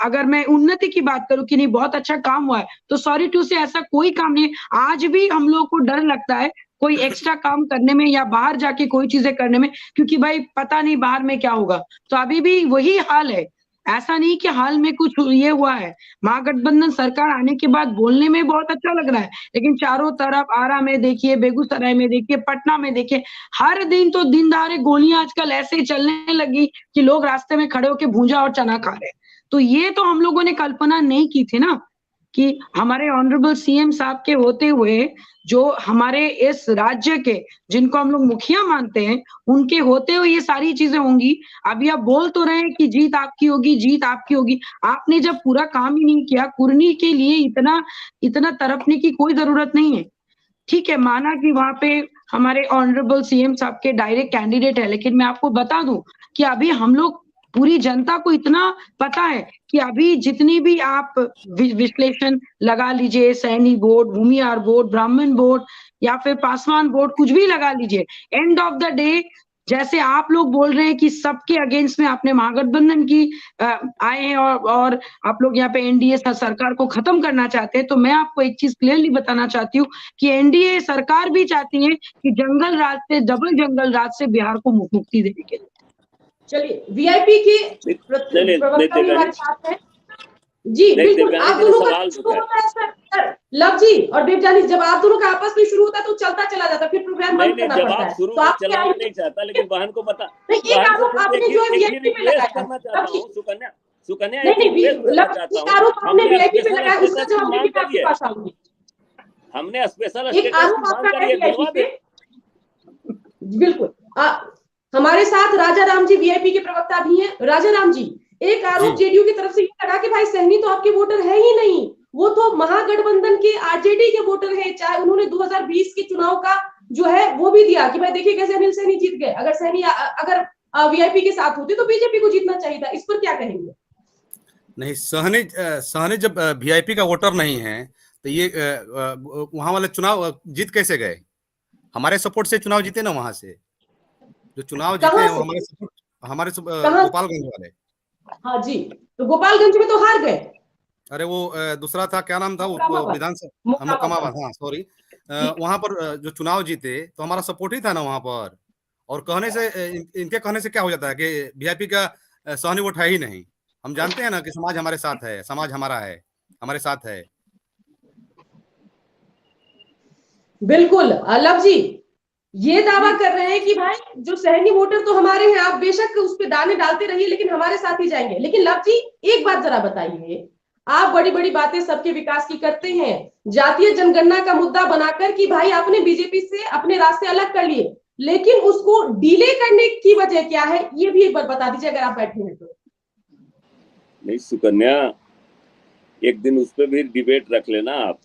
अगर मैं उन्नति की बात करूं कि नहीं बहुत अच्छा काम हुआ है, तो सॉरी टू से ऐसा कोई काम नहीं है। आज भी हम लोग को डर लगता है कोई एक्स्ट्रा काम करने में या बाहर जाके कोई चीजें करने में, क्योंकि भाई पता नहीं बाहर में क्या होगा। तो अभी भी वही हाल है, ऐसा नहीं कि हाल में कुछ ये हुआ है। महागठबंधन सरकार आने के बाद बोलने में बहुत अच्छा लग रहा है, लेकिन चारों तरफ आरा में देखिए, बेगूसराय में देखिए, पटना में देखिए, हर दिन तो दिन दहाड़े गोलियां आजकल ऐसे ही चलने लगी कि लोग रास्ते में खड़े होकर भूंजा और चना खा रहे हैं। तो ये तो हम लोगों ने कल्पना नहीं की थी ना कि हमारे ऑनरेबल सीएम साहब के होते हुए जो हमारे इस राज्य के जिनको हम लोग मुखिया मानते हैं उनके होते हुए ये सारी चीजें होंगी। अभी आप बोल तो रहे हैं कि जीत आपकी होगी, आपने जब पूरा काम ही नहीं किया, कुर्नी के लिए इतना तड़पने की कोई जरूरत नहीं है। ठीक है, माना कि वहां पे हमारे ऑनरेबल सीएम साहब के डायरेक्ट कैंडिडेट है, लेकिन मैं आपको बता दूं कि अभी हम लोग पूरी जनता को इतना पता है कि अभी जितनी भी आप विश्लेषण लगा लीजिए, सैनी बोर्ड, भूमिहार बोर्ड, ब्राह्मण बोर्ड या फिर पासवान बोर्ड, कुछ भी लगा लीजिए, एंड ऑफ द डे जैसे आप लोग बोल रहे हैं कि सबके अगेंस्ट में आपने महागठबंधन की आए हैं और आप लोग यहाँ पे एनडीए सरकार को खत्म करना चाहते हैं, तो मैं आपको एक चीज क्लियरली बताना चाहती हूँ कि एनडीए सरकार भी चाहती है कि जंगल राज से, डबल जंगल राज से बिहार को मुक्ति देने के लिए। चलिए, वीआईपी के प्रवक्ता भी हमारे साथ हैं जी। बिल्कुल, आप दोनों का शुरू होता है सर, लव जी और देवजानी, जब आप दोनों का आपस में शुरू होता है तो चलता चला जाता, फिर प्रोग्राम बंद करना पड़ता है। तो आप क्या नहीं चाहता, लेकिन बहन को पता नहीं, एक आरोप आपने जो है वीआईपी पे लगाया, सुकन्या एक आरोप आपने वीआईपी पे लगाया, उसका जवाब देने के आपके पास आऊंगी। हमने स्पेशल एक आरोप आपका है वीआईपी पे, बिल्कुल। हमारे साथ राजा राम जी वीआईपी के प्रवक्ता भी हैं। राजा राम जी, एक आरोप जेडीयू की तरफ से ये लगा कि भाई सहनी तो आपके वोटर है ही नहीं, वो तो महागठबंधन के आरजेडी के वोटर है। चाहे उन्होंने 2020 के चुनाव का जो है वो भी दिया कि भाई देखिए कैसे अनिल सहनी जीत गए, अगर वीआईपी के साथ होते तो बीजेपी को जीतना चाहिए था। इस पर क्या कहेंगे? नहीं, सहनी जब वीआईपी का वोटर नहीं है तो ये वहां वाले चुनाव जीत कैसे गए? हमारे सपोर्ट से चुनाव जीते ना, वहां से जो चुनाव जीते हैं हमारे गोपालगंज वाले। हाँ जी, तो गोपालगंज में तो हार गए। अरे वो दूसरा था, क्या नाम था वो विधानसभा, मोकामाबाद, हाँ सॉरी, वहां पर जो चुनाव जीते तो हमारा सपोर्ट ही था ना वहां पर। और कहने से इनके कहने से क्या हो जाता है कि वीआईपी का सहनी वोट है ही नहीं। हम जानते हैं ना कि समाज हमारे साथ है, समाज हमारा है, हमारे साथ है। बिल्कुल। लव जी ये दावा कर रहे हैं कि भाई जो सहनी वोटर तो हमारे हैं, आप बेशक उस पे दाने डालते रहिए लेकिन हमारे साथ ही जाएंगे। लेकिन लव जी एक बात जरा बताइए, आप बड़ी बड़ी बातें सबके विकास की करते हैं, जातीय जनगणना का मुद्दा बनाकर कि भाई आपने बीजेपी से अपने रास्ते अलग कर लिए, लेकिन उसको डिले करने की वजह क्या है ये भी एक बार बता दीजिए अगर आप बैठे हैं तो। नहीं सुकन्या, एक दिन उस पर भी डिबेट रख लेना आप।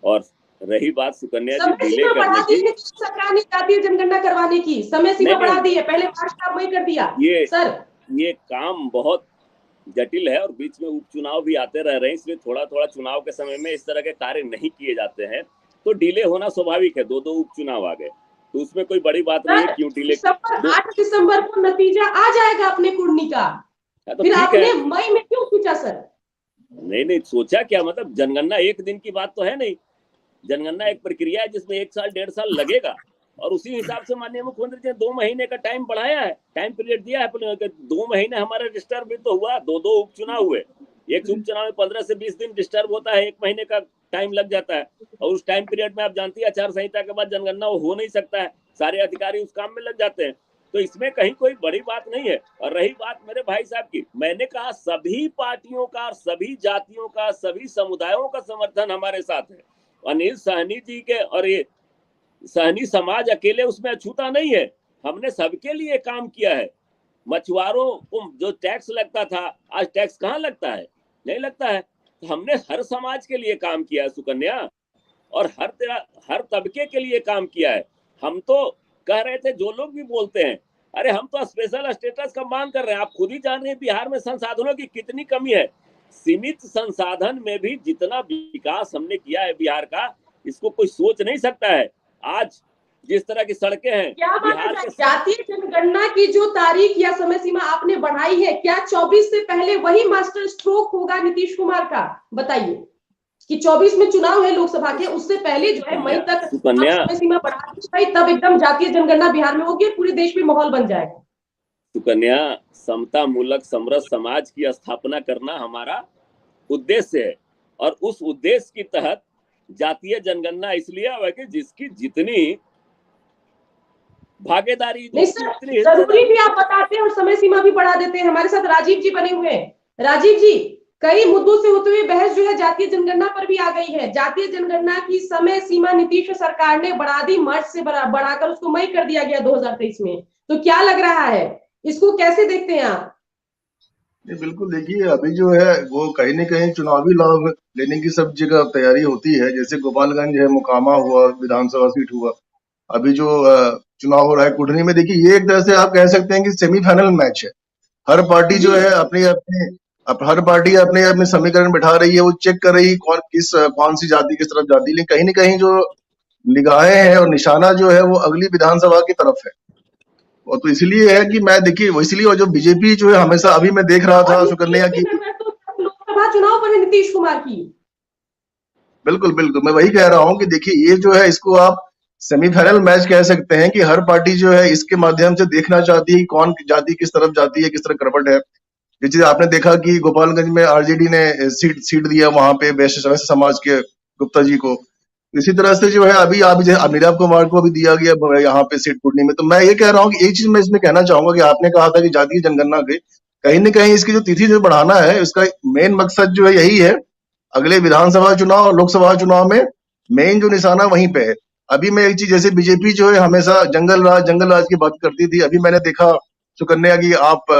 और रही बात सुकन्या जी डिले करने की, सरकार ने जातीय जनगणना करवाने की समय सीमा बढ़ा दी है, पहले मार्च का मई कर दिया। ये काम बहुत जटिल है और बीच में उपचुनाव भी आते रह रहे हैं, इसलिए थोड़ा थोड़ा चुनाव के समय में इस तरह के कार्य नहीं किए जाते हैं, तो डिले होना स्वाभाविक है। 2 उपचुनाव आ गए तो उसमें कोई बड़ी बात नहीं है। क्यों डिले? 8 दिसंबर को नतीजा आ जाएगा अपने कुर्नी का, तो फिर आपने मई में क्यों पूछा सर? नहीं सोचा क्या, मतलब जनगणना एक दिन की बात तो है नहीं। जनगणना एक प्रक्रिया है जिसमें 1 साल 1.5 साल लगेगा। और उसी हिसाब से माननीय मुख्यमंत्री जी ने 2 महीने का टाइम बढ़ाया है, टाइम पीरियड दिया है अपने। 2 महीने हमारा डिस्टर्ब भी तो हुआ, 2 उपचुनाव हुए। एक उपचुनाव में 15 से 20 दिन डिस्टर्ब होता है, 1 महीने का टाइम लग जाता है। और उस टाइम पीरियड में आप जानती है आचार संहिता के बाद जनगणना हो नहीं सकता है, सारे अधिकारी उस काम में लग जाते हैं। तो इसमें कहीं कोई बड़ी बात नहीं है। और रही बात मेरे भाई साहब की, मैंने कहा सभी पार्टियों का, सभी जातियों का, सभी समुदायों का समर्थन हमारे साथ है। अनिल सहनी जी के और ये सहनी समाज अकेले उसमें अछूता नहीं है, हमने सबके लिए काम किया है। मछुआरों को जो टैक्स लगता था, आज टैक्स कहाँ लगता है? नहीं लगता है। तो हमने हर समाज के लिए काम किया है सुकन्या, और हर तबके के लिए काम किया है। हम तो कह रहे थे, जो लोग भी बोलते हैं, अरे हम तो स्पेशल स्टेटस का मांग कर रहे हैं। आप खुद ही जान रहे हैं बिहार में संसाधनों की कितनी कमी है। सीमित संसाधन में भी जितना विकास हमने किया है बिहार का, इसको कोई सोच नहीं सकता है। आज जिस तरह की सड़कें हैं क्या बिहार माना के, जातीय जनगणना की जो तारीख या समय सीमा आपने बढ़ाई है, क्या 24 से पहले वही मास्टर स्ट्रोक होगा नीतीश कुमार का? बताइए कि 24 में चुनाव है लोकसभा के, उससे पहले जो है मई तक सुकन्या, समय सीमा बढ़ा दी जाए, तब एकदम जातीय जनगणना बिहार में होगी, पूरे देश में माहौल बन जाएगा। सुकन्या, समता मूलक समरस समाज की स्थापना करना हमारा उद्देश्य है। और उस उद्देश्य के तहत जातीय जनगणना इसलिए आवे कि जिसकी जितनी भागीदारी, नहीं जरूरी भी आप बताते हैं और समय सीमा भी बढ़ा देते हैं। हमारे साथ राजीव जी बने हुए हैं। राजीव जी, कई मुद्दों से होते हुए बहस जो है जातीय जनगणना पर भी आ गई है। जातीय जनगणना की समय सीमा नीतीश सरकार ने बढ़ा दी, मार्च से बढ़ाकर उसको मई कर दिया गया 2023 में। तो क्या लग रहा है, इसको कैसे देखते हैं आप? बिल्कुल, देखिए अभी जो है वो कहीं न कहीं चुनावी लाभ लेने की सब जगह तैयारी होती है। जैसे गोपालगंज है, मोकामा हुआ, विधानसभा सीट हुआ। अभी जो चुनाव हो रहा है कुढ़नी में, देखिए ये एक तरह से आप कह सकते हैं कि सेमीफाइनल मैच है। हर पार्टी जो है हर पार्टी अपने अपने समीकरण बिठा रही है, वो चेक कर रही है कौन सी जाति किस तरफ जाती है। लेकिन कहीं न कहीं जो निगाहें हैं और निशाना जो है वो अगली विधानसभा की तरफ है। और तो इसलिए है कि मैं देखिए इसलिए, और जो बीजेपी जो है हमेशा, अभी मैं देख रहा था सुकन्या की, लोकसभा चुनाव पर है नीतीश कुमार की। बिल्कुल बिल्कुल, मैं वही कह रहा हूँ कि देखिए ये जो है इसको आप सेमीफाइनल मैच कह सकते हैं कि हर पार्टी जो है इसके माध्यम से देखना चाहती है कौन जाति किस तरफ जाती है, किस तरह करवट है। जैसे आपने देखा कि गोपालगंज में आरजेडी ने सीट दिया वहां पे वैश्य समाज के गुप्ता जी को। इसी तरह से जो है अभी आप नीरव कुमार को भी दिया गया यहाँ पे सीट कुढ़नी में। तो मैं ये कह रहा हूँ कि एक चीज मैं इसमें कहना चाहूंगा कि आपने कहा था कि जातीय जनगणना के कहीं न कहीं इसकी जो तिथि जो बढ़ाना है, इसका मेन मकसद जो है यही है। अगले विधानसभा चुनाव और लोकसभा चुनाव में मेन जो निशाना वहीं पे है। अभी मैं एक चीज, जैसे बीजेपी जो है हमेशा जंगल राज की बात करती थी। अभी मैंने देखा सुकन्या की आप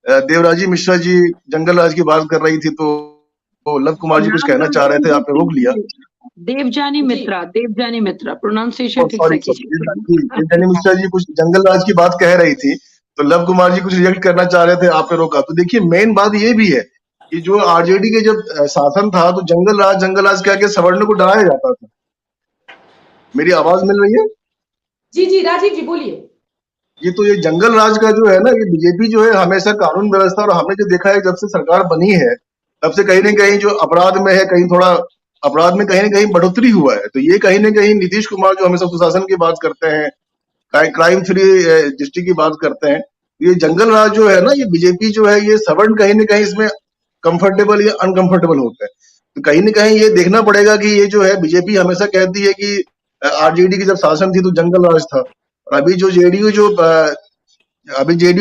देवराजी मिश्रा जी जंगल राज की बात कर रही थी, तो लव कुमार जी कुछ कहना चाह रहे थे, आपने रोक लिया। देवजानी मित्रा प्रोनाउंसिएशन ठीक से कीजिए। देवजानी मिश्रा जी कुछ जंगल राज की बात कह रही थी, तो लव कुमार जी कुछ रिएक्ट करना चाह रहे थे, आपने रोका। तो देखिए मेन बात ये भी है कि जो आरजेडी के जब शासन था तो जंगल राज कह के सवर्णों को डराया जाता था। मेरी आवाज मिल रही है? जी जी राजीव जी बोलिए। ये जंगल राज का जो है ना, ये बीजेपी जो है हमेशा कानून व्यवस्था, और हमने जो देखा है जब से सरकार बनी है तब से कहीं न कहीं जो अपराध में है, कहीं थोड़ा अपराध में कहीं न कहीं बढ़ोतरी हुआ है। तो ये कहीं न कहीं नीतीश कुमार जो हमेशा सुशासन की बात करते हैं, क्राइम फ्री डिस्ट्रिक्ट की बात करते हैं, ये जंगल राज जो है ना, ये बीजेपी जो है ये सवर्ण कहीं न कहीं इसमें कंफर्टेबल या अनकंफर्टेबल होते हैं। तो कहीं न कहीं ये देखना पड़ेगा कि ये जो है बीजेपी हमेशा कहती है कि आरजेडी की जब शासन थी तो जंगल राज था, और अभी जो जेडीयू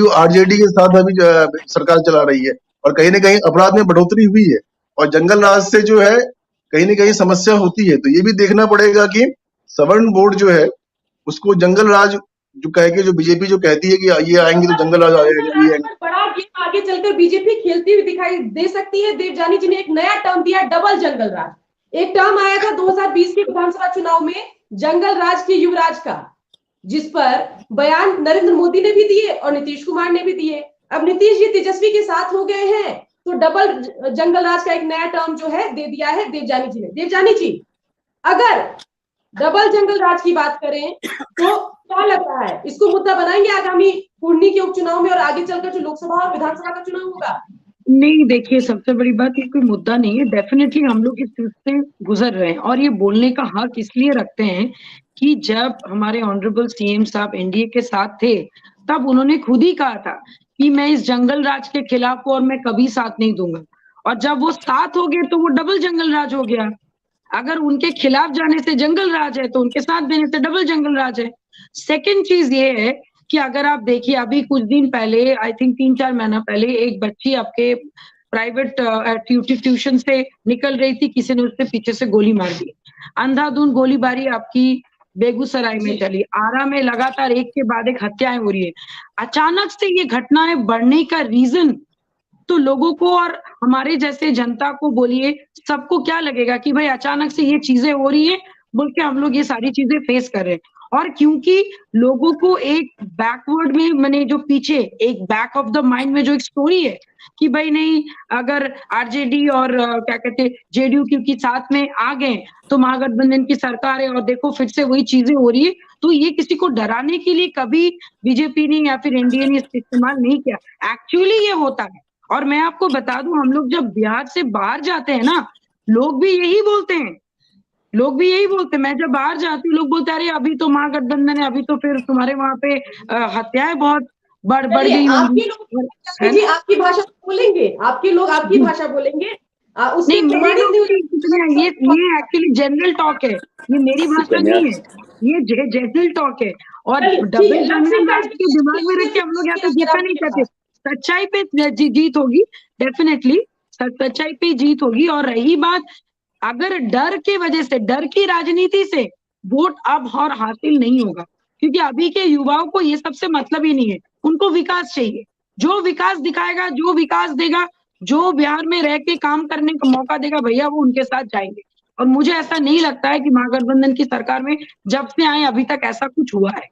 आरजेडी के साथ अभी सरकार चला रही है, और कहीं न कहीं अपराध में बढ़ोतरी हुई है, और जंगल राज से जो है कहीं न कहीं समस्या होती है। तो ये भी देखना पड़ेगा कि सवर्ण बोर्ड जो है उसको जंगल राज जो कह के, जो बीजेपी जो कहती है कि ये आएंगे तो जंगल राज आएगा, बड़ा गेम आगे चलकर बीजेपी खेलती हुई दिखाई दे सकती है। देवजानी जी ने एक नया टर्म दिया, डबल जंगल राज। एक टर्म आया था 2020 के विधानसभा चुनाव में जंगल राज के युवराज का, जिस पर बयान नरेंद्र मोदी ने भी दिए और नीतीश कुमार ने भी दिए। अब नीतीश जी तेजस्वी के साथ हो गए हैं, तो डबल जंगल राज का एक नया टर्म जो है दे दिया है देवजानी जी ने। देवजानी जी, अगर डबल जंगल राज की बात करें तो क्या लग रहा है, इसको मुद्दा बनाएंगे आगामी कुढ़नी के उपचुनाव में और आगे चलकर जो लोकसभा और विधानसभा का चुनाव होगा? नहीं, देखिए सबसे बड़ी बात ये कोई मुद्दा नहीं है। डेफिनेटली हम लोग इस चीज से गुजर रहे हैं और ये बोलने का हक इसलिए रखते हैं कि जब हमारे ऑनरेबल सीएम साहब एनडीए के साथ थे तब उन्होंने खुद ही कहा था कि मैं इस जंगल राज के खिलाफ हूं और मैं कभी साथ नहीं दूंगा। और जब वो साथ हो गए तो वो डबल जंगल राज हो गया। अगर उनके खिलाफ जाने से जंगल राज है तो उनके साथ देने से डबल जंगल राज है। सेकेंड चीज ये है कि अगर आप देखिए अभी कुछ दिन पहले, आई थिंक 3-4 महीना पहले, एक बच्ची आपके प्राइवेट ट्यूशन से निकल रही थी, किसी ने उसके पीछे से गोली मार दी। अंधाधुंध गोलीबारी आपकी बेगूसराय में चली, आरा में लगातार एक के बाद एक हत्याएं हो रही है। अचानक से ये घटनाएं बढ़ने का रीजन तो लोगों को और हमारे जैसे जनता को बोलिए, सबको क्या लगेगा कि भाई अचानक से ये चीजें हो रही है बोल के हम लोग ये सारी चीजें फेस कर रहे हैं। और क्योंकि लोगों को एक बैकवर्ड में, माने जो पीछे एक बैक ऑफ द माइंड में जो एक स्टोरी है कि भाई नहीं, अगर आरजेडी और क्या कहते हैं जेडीयू क्योंकि साथ में आ गए तो महागठबंधन की सरकार है और देखो फिर से वही चीजें हो रही है, तो ये किसी को डराने के लिए कभी बीजेपी ने या फिर एनडीए ने इसका इस्तेमाल नहीं किया। एक्चुअली ये होता है। और मैं आपको बता दूं, हम लोग जब बिहार से बाहर जाते हैं ना, लोग भी यही बोलते हैं, लोग भी यही बोलते हैं। मैं जब बाहर जाती हूँ लोग बोलते हैं अरे अभी तो महागठबंधन है, अभी तो फिर तुम्हारे वहां पे हत्याएं बहुत बढ़ गई होंगी, आपके लोग जी आपकी भाषा बोलेंगे, आपके लोग आपकी भाषा बोलेंगे, उसके नहीं, मेरे प्रमाणित लोग ये एक्चुअली जनरल टॉक है, ये मेरी भाषा नहीं है, ये जनरल टॉक है। और डबल जंगल राज के दिमाग में रख के हम लोग यहाँ पे जीतना नहीं चाहते। सच्चाई पे जीत होगी, डेफिनेटली सच्चाई पे जीत होगी। और रही बात, अगर डर के वजह से, डर की राजनीति से वोट अब और हासिल नहीं होगा, क्योंकि अभी के युवाओं को ये सबसे मतलब ही नहीं है। उनको विकास चाहिए, जो विकास दिखाएगा, जो विकास देगा, जो बिहार में रह के काम करने का मौका देगा, भैया वो उनके साथ जाएंगे। और मुझे ऐसा नहीं लगता है कि महागठबंधन की सरकार में जब से आए अभी तक ऐसा कुछ हुआ है,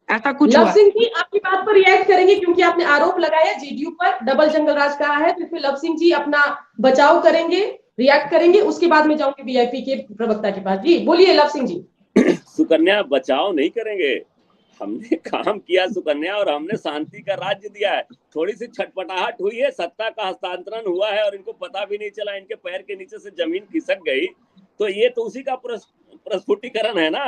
ऐसा कुछ हुआ लव है। सिंह जी आपकी बात पर रिएक्ट करेंगे क्योंकि आपने आरोप लगाया जेडीयू पर डबल जंगल राज कहा है, तो इसमें लव सिंह जी अपना बचाव करेंगे, रिएक्ट करेंगे, उसके बाद में जाऊंगी वीआईपी के प्रवक्ता के पास। जी बोलिए लव सिंह जी। सुकन्या बचाव नहीं करेंगे, हमने काम किया सुकन्या, और हमने शांति का राज्य दिया है। थोड़ी सी छटपटाहट हुई है, सत्ता का हस्तांतरण हुआ है और इनको पता भी नहीं चला, इनके पैर के नीचे से जमीन खिसक गई, तो ये तो उसी का प्रस्फुटीकरण है ना।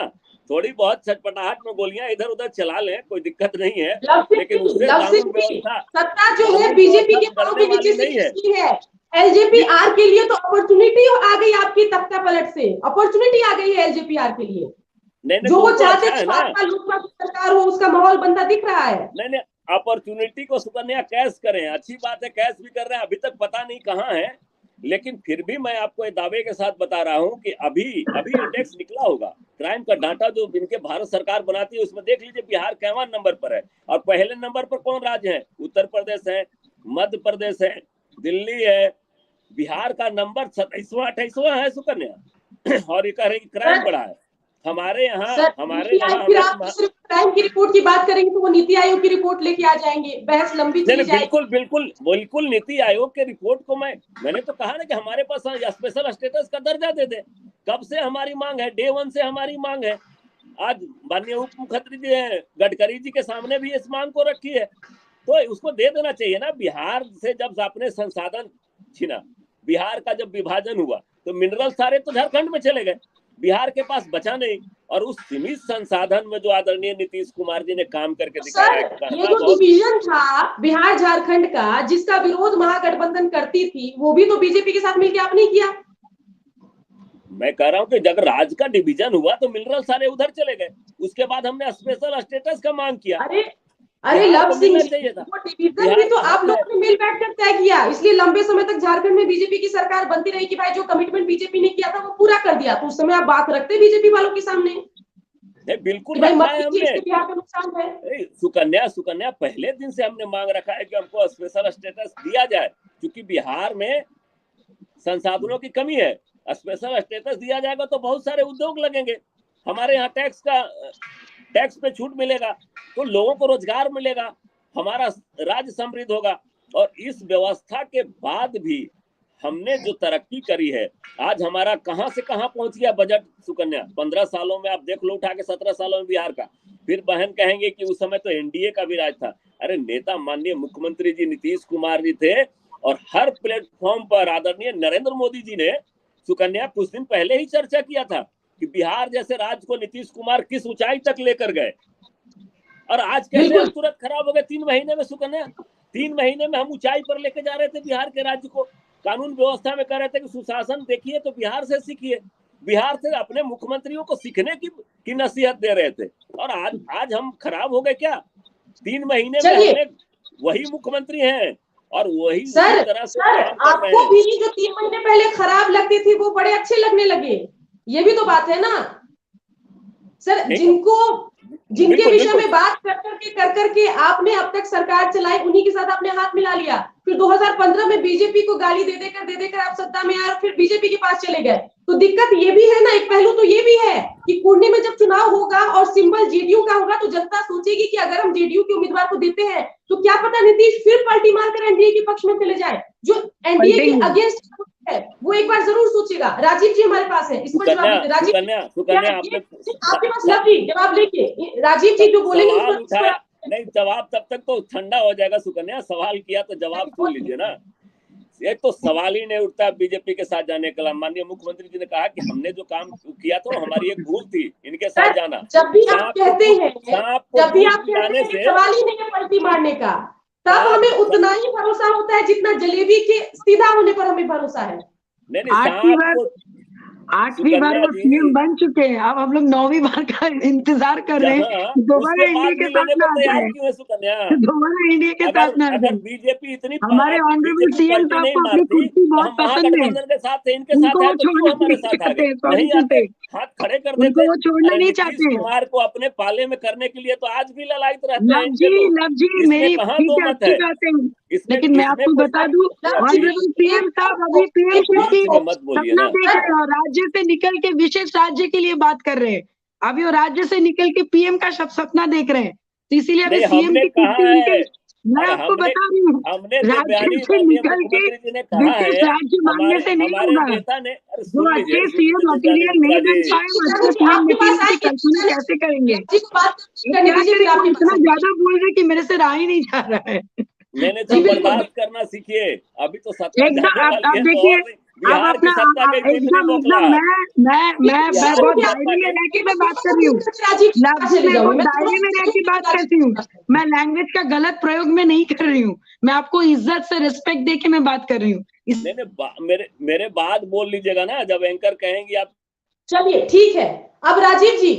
थोड़ी बहुत छटपटाहट में गोलियां इधर उधर चला लें, कोई दिक्कत नहीं है, लेकिन उससे कानून व्यवस्था, सत्ता जो है बीजेपी के पांव के नीचे से खिसकी है। एलजेपीआर के लिए तो अपॉर्चुनिटी आ गई, आपकी तख्ता पलट से अपॉर्चुनिटी आ गई है एलजेपीआर के लिए। जो वो चाहते थे भाजपा लोकसभा की सरकार हो, उसका माहौल बनता दिख रहा है। नहीं, अपॉर्चुनिटी को सुकन्या कैश करें, अच्छी बात है, कैश भी कर रहे हैं, अभी तक पता नहीं कहाँ है, लेकिन फिर भी मैं आपको दावे के साथ बता रहा हूं कि अभी इंडेक्स निकला होगा, क्राइम का डाटा जो इनके भारत सरकार बनाती है, उसमें देख लीजिए बिहार कैवां नंबर पर है और पहले नंबर पर कौन राज्य है? उत्तर प्रदेश है, मध्य प्रदेश है, दिल्ली है। बिहार का नंबर 27वां है सुकन्या, और ये कह रहे क्राइम बढ़ा है हमारे यहाँ। क्राइम की रिपोर्ट की बात करेंगे तो वो नीति आयोग की रिपोर्ट लेके आ जाएंगे, बहस लंबी चली जाएगी। बिल्कुल नीति आयोग के रिपोर्ट को मैंने तो कहा ना कि हमारे पास स्पेशल स्टेटस का दर्जा दे दे। कब से हमारी मांग है, डे 1 से हमारी मांग है। आज माननीय उप मुख्यमंत्री जी गडकरी जी के सामने भी इस मांग को रखी है, तो उसको दे देना चाहिए ना। बिहार से जब अपने संसाधन छीना, बिहार का जब विभाजन हुआ तो मिनरल सारे तो झारखंड में चले गए, बिहार के पास बचा नहीं। और उस सीमित संसाधन में जो आदरणीय नीतीश कुमार जी ने काम करके दिखाया, ये जो डिवीजन था बिहार झारखंड का, जिसका विरोध महागठबंधन करती थी, वो भी तो बीजेपी के साथ मिलकर आपने किया। मैं कह रहा हूँ कि जब राज्य का डिवीजन हुआ तो मिनरल सारे उधर चले गए, उसके बाद हमने स्पेशल स्टेटस का मांग किया। अरे लव सिंह जी, वो डिवीजन भी तो आप लोगों ने मिल बैठकर तय किया, इसलिए लंबे समय तक झारखंड में बीजेपी की सरकार बनती रही कि भाई जो कमिटमेंट बीजेपी ने किया था वो पूरा कर दिया। तो उस समय आप बात रखते बीजेपी वालों के सामने? बिल्कुल रखा है हमने। सुकन्या पहले दिन से हमने मांग रखा है कि हमको स्पेशल स्टेटस दिया जाए, क्योंकि बिहार में संसाधनों की कमी है। स्पेशल स्टेटस दिया जाएगा तो बहुत सारे उद्योग लगेंगे, हमारे यहाँ टैक्स पे छूट मिलेगा, तो लोगों को रोजगार मिलेगा, हमारा राज्य समृद्ध होगा। और इस व्यवस्था के बाद भी हमने जो तरक्की करी है, आज हमारा कहां से कहां पहुंच गया बजट सुकन्या। 15 सालों में आप देख लो उठा के, 17 सालों में बिहार का। फिर बहन कहेंगे कि उस समय तो एनडीए का भी राज था। अरे नेता माननीय मुख्यमंत्री जी नीतीश कुमार जी थे, और हर प्लेटफॉर्म पर आदरणीय नरेंद्र मोदी जी ने, सुकन्या, कुछ दिन पहले ही चर्चा किया था कि बिहार जैसे राज्य को नीतीश कुमार किस ऊंचाई तक लेकर गए, और आज कैसे हम तुरंत खराब हो गए 3 महीने में। सुकन्या, 3 महीने में हम ऊंचाई पर लेके जा रहे थे बिहार के राज्य को, कानून व्यवस्था में कह रहे थे कि सुशासन देखिए तो बिहार से सीखिए, बिहार से अपने मुख्यमंत्रियों को सीखने की नसीहत दे रहे थे, और आज हम खराब हो गए क्या? 3 महीने में हमें वही मुख्यमंत्री हैं और वही तरह से आपको भी जो 3 महीने पहले खराब लगती थी वो बड़े अच्छे लगने लगे, ये भी तो बात है ना सर। जिनके विषय में बात कर करके आपने अब तक सरकार चलाई, उन्हीं के साथ आपने हाथ मिला लिया। फिर 2015 में बीजेपी को गाली दे देकर आप सत्ता में आए और फिर बीजेपी के पास चले गए। तो दिक्कत ये भी है ना, एक पहलू तो ये भी है कि कुर्नी में जब चुनाव होगा और सिंबल जेडीयू का होगा तो जनता सोचेगी कि अगर हम जेडीयू के उम्मीदवार को देते हैं तो क्या पता नीतीश फिर पलटी मारकर एनडीए के पक्ष में चले जाए। जो एनडीए के अगेंस्ट है वो एक बार जरूर सोचेगा। राजीव जी हमारे पास है, इसको जवाब देते। राजीव, आपके पास जवाब लेके राजीव जी जो बोलेंगे नहीं, जवाब तब तक तो ठंडा हो जाएगा। सुकन्या, सवाल किया तो जवाब सुन लीजिए ना। एक तो सवाल ही नहीं उठता बीजेपी के साथ जाने का। माननीय मुख्यमंत्री जी ने कहा कि हमने जो काम किया था हमारी एक भूल थी, इनके साथ जाना। जब भी आप कहते हैं सवाल ही नहीं है पलटी मारने का, तब हमें उतना ही भरोसा होता है जितना जलेबी के सीधा होने पर हमें भरोसा है। नहीं, 8वीं बार वो सीएम बन चुके हैं, अब हम लोग 9वीं बार का इंतजार कर रहे हैं दोबारा इंडिया के साथ ना आ जाए, दोबारा इंडिया के साथ ना आ जाए। बीजेपी इतनी, हमारे ऑनरेबल सीएम साहब को अपनी कुर्सी बहुत पसंद है, उनको वो छोड़ना नहीं चाहते, हाथ खड़े कर देते, उनको वो छोड़ना नहीं चाहते। कुमार को अपने पाले में करने के लिए तो आज भी ललायत रहते हैं। लव जी मेरी अच्छी बात है, लेकिन मैं आपको बता दूं, ऑनरेबल सीएम साहब अभी पीएम सपना देख रहे हैं और राज्य से निकल के विशेष राज्य के लिए बात कर रहे हैं। अभी वो राज्य से निकल के पीएम का सपना देख रहे हैं, तो इसीलिए अभी सीएम की कुर्सी, मैं आपको बता रही हूँ, राज्य से निकल के विशेष राज्य मानने से नहीं होगा। जो अच्छे सीएम मटेरियल नहीं बन पाए अच्छे सीएम मटेरियल की कल्पना कैसे करेंगे? इतना ज्यादा बोल रहे कि मेरे से रहा ही नहीं जा रहा है। मैंने तो बर्दाश्त करना सीखिए, अभी तो सत्ता आप देखिए, अब अपना एकदम मतलब मैं बहुत दायरे में रह के मैं बात कर रही हूँ, दायरे में रह के बात करती हूँ, मैं लैंग्वेज का गलत प्रयोग में नहीं कर रही हूँ, मैं आपको इज्जत से रिस्पेक्ट दे के मैं बात कर रही हूँ। मेरे बात बोल लीजिएगा ना जब एंकर कहेंगी आप। चलिए ठीक है। अब राजीव जी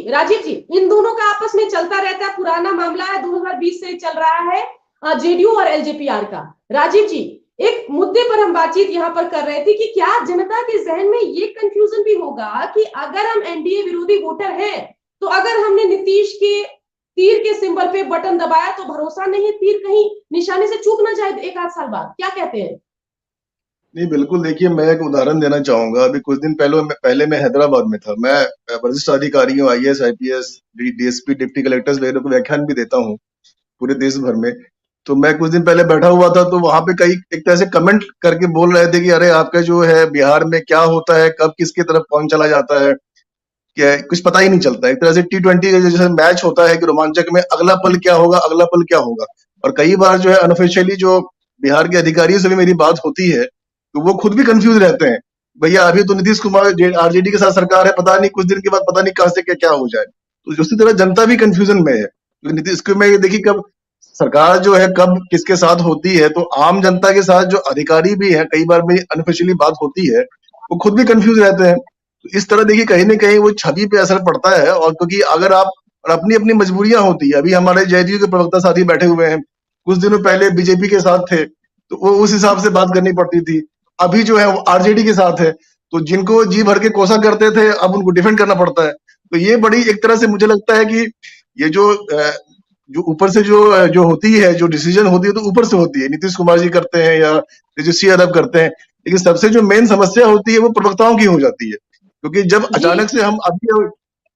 इन दोनों का आपस में चलता रहता है, पुराना मामला है, 2020 से चल रहा है जेडीयू और एलजेपीआर का। राजीव जी, एक मुद्दे पर हम बातचीत यहाँ पर कर रहे थे कि क्या जनता के जहन में ये कंफ्यूजन भी होगा कि अगर हम एनडीए विरोधी वोटर हैं तो अगर हमने नीतीश के तीर के सिंबल पे बटन दबाया तो भरोसा नहीं है तीर कहीं निशाने से चूक ना जाए 1-8 साल बाद, क्या कहते हैं? नहीं, बिल्कुल। देखिए, मैं एक उदाहरण देना चाहूंगा। अभी कुछ दिन पहले मैं हैदराबाद में था। मैं वरिष्ठ अधिकारियों, IAS, IPS, DSP, deputy collectors वगैरह को व्याख्यान भी देता हूँ पूरे देश भर में। तो मैं कुछ दिन पहले बैठा हुआ था तो वहां पे कई एक तरह से कमेंट करके बोल रहे थे कि अरे आपका जो है बिहार में क्या होता है, कब किसके तरफ कौन चला जाता है, क्या कुछ पता ही नहीं चलता। एक तरह से T20 का जैसे मैच होता है कि रोमांचक में अगला पल क्या होगा, अगला पल क्या होगा। और कई बार जो है अनऑफिशियली जो बिहार के अधिकारियों से भी मेरी बात होती है तो वो खुद भी कंफ्यूज रहते हैं, भैया अभी तो नीतीश कुमार आरजेडी के साथ सरकार है, पता नहीं कुछ दिन के बाद पता नहीं कहां से क्या हो जाए। तो उसी तरह जनता भी कंफ्यूजन में है। नीतीश को मैं ये देखी कब सरकार जो है कब किसके साथ होती है, तो आम जनता के साथ जो अधिकारी भी है कई बार मेरी अनऑफिशियली बात होती है वो खुद भी कंफ्यूज रहते हैं। तो इस तरह देखिए कहीं ना कहीं वो छवि पे असर पड़ता है। और क्योंकि अगर आप अपनी अपनी मजबूरियां होती है, अभी हमारे जेडीयू के प्रवक्ता साथी बैठे हुए हैं, कुछ दिनों पहले बीजेपी के साथ थे तो वो उस हिसाब से बात करनी पड़ती थी, अभी जो है वो आरजेडी के साथ है तो जिनको जी भर के कोसा करते थे अब उनको डिफेंड करना पड़ता है। तो ये बड़ी एक तरह से मुझे लगता है कि ये जो ऊपर से जो होती है, जो डिसीजन होती है तो ऊपर से होती है, नीतीश कुमार जी करते हैं या तेजस्वी यादव करते हैं, लेकिन सबसे जो मेन समस्या होती है वो प्रवक्ताओं की हो जाती है। क्योंकि जब अचानक से हम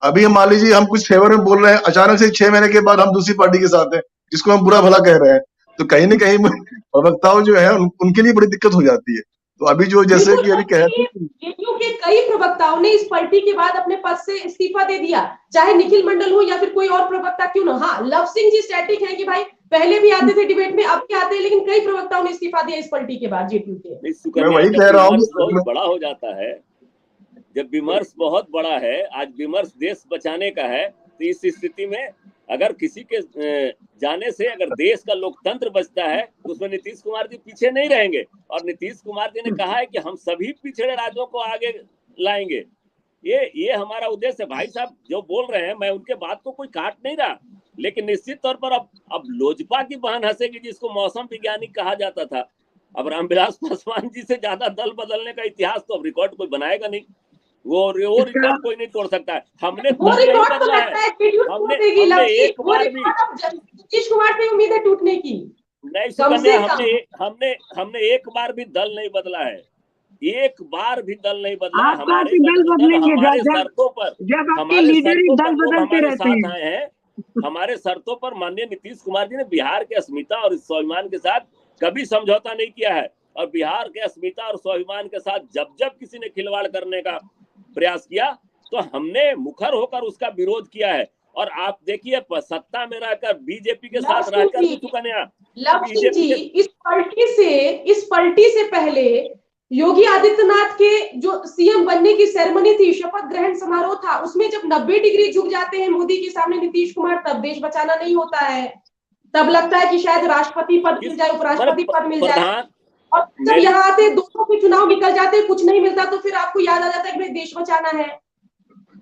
अभी हम मान लीजिए हम कुछ फेवर में बोल रहे हैं, अचानक से 6 महीने के बाद हम दूसरी पार्टी के साथ हैं जिसको हम बुरा भला कह रहे हैं, तो कहीं ना कहीं प्रवक्ताओं जो है उनके लिए बड़ी दिक्कत हो जाती है। तो अभी जो जैसे कि अभी कह रहे थे के कई प्रवक्ताओं ने इस पलटी के बाद अपने पद से इस्तीफा दे दिया, चाहे निखिल मंडल हो या फिर कोई और प्रवक्ता क्यों ना। हाँ, लव सिंह जी स्टैटिक है कि भाई पहले भी आते थे डिबेट में, अब भी आते हैं, लेकिन कई प्रवक्ताओं ने इस्तीफा दिया इस पलटी के बाद जेटली के। नहीं मैं सुकन्या, वही जब कह रहा हूँ विमर्श बहुत बड़ा हो जाता है, जब विमर्श बहुत बड़ा है, आज विमर्श देश बचाने का है, तो इस स्थिति में अगर किसी के जाने से अगर देश का लोकतंत्र बचता है तो उसमें नीतीश कुमार जी पीछे नहीं रहेंगे। और नीतीश कुमार जी ने कहा है कि हम सभी पिछड़े राज्यों को आगे लाएंगे। ये हमारा उद्देश्य है। भाई साहब जो बोल रहे हैं, मैं उनके बात को कोई काट नहीं रहा, लेकिन निश्चित तौर पर अब लोजपा की बहन हंसेगी, जिसको मौसम वैज्ञानिक कहा जाता था। अब रामविलास पासवान जी से ज्यादा दल बदलने का इतिहास तो अब रिकॉर्ड कोई बनाएगा नहीं, वो रिकॉर्ड कोई नहीं तोड़ सकता है। हमने वो दल नहीं रिकॉर्ड तो बदला लगता है, है हमने एक बार भी नीतीश कुमार पे उम्मीद है टूटने की। नहीं कम सुकन्या, से हमने एक बार भी दल नहीं बदला है, एक बार भी दल नहीं बदला। आप कहाँ हमारे से दल गठबंधन बदलेंगे हमारे जब शर्तों पर, जब आपके हमारे लीडर ही शर्तों दल पर लोग बदलते हमारे रहते साथ हैं। आए हैं। हमारे शर्तों पर माननीय नीतीश कुमार जी ने बिहार के अस्मिता और स्वाभिमान के साथ कभी समझौता नहीं किया है, और बिहार के अस्मिता और स्वाभिमान के साथ जब जब किसी ने खिलवाड़ करने का प्रयास किया तो हमने मुखर होकर उसका विरोध किया है। और आप देखिए, सत्ता में रहकर बीजेपी के साथ रहकर भी सुकन्या, लक्ष्य जी इस पलटी से पहले योगी आदित्यनाथ के जो सीएम बनने की सेरेमनी थी, शपथ ग्रहण समारोह था, उसमें जब 90 डिग्री झुक जाते हैं मोदी के सामने नीतीश कुमार, तब देश बचाना नहीं होता है, तब लगता है कि शायद राष्ट्रपति पद मिल जाए, उपराष्ट्रपति पद मिल जाए। और जब यहाँ आते दोनों के चुनाव निकल जाते, कुछ नहीं मिलता, तो फिर आपको याद आ जाता है कि भाई देश बचाना है।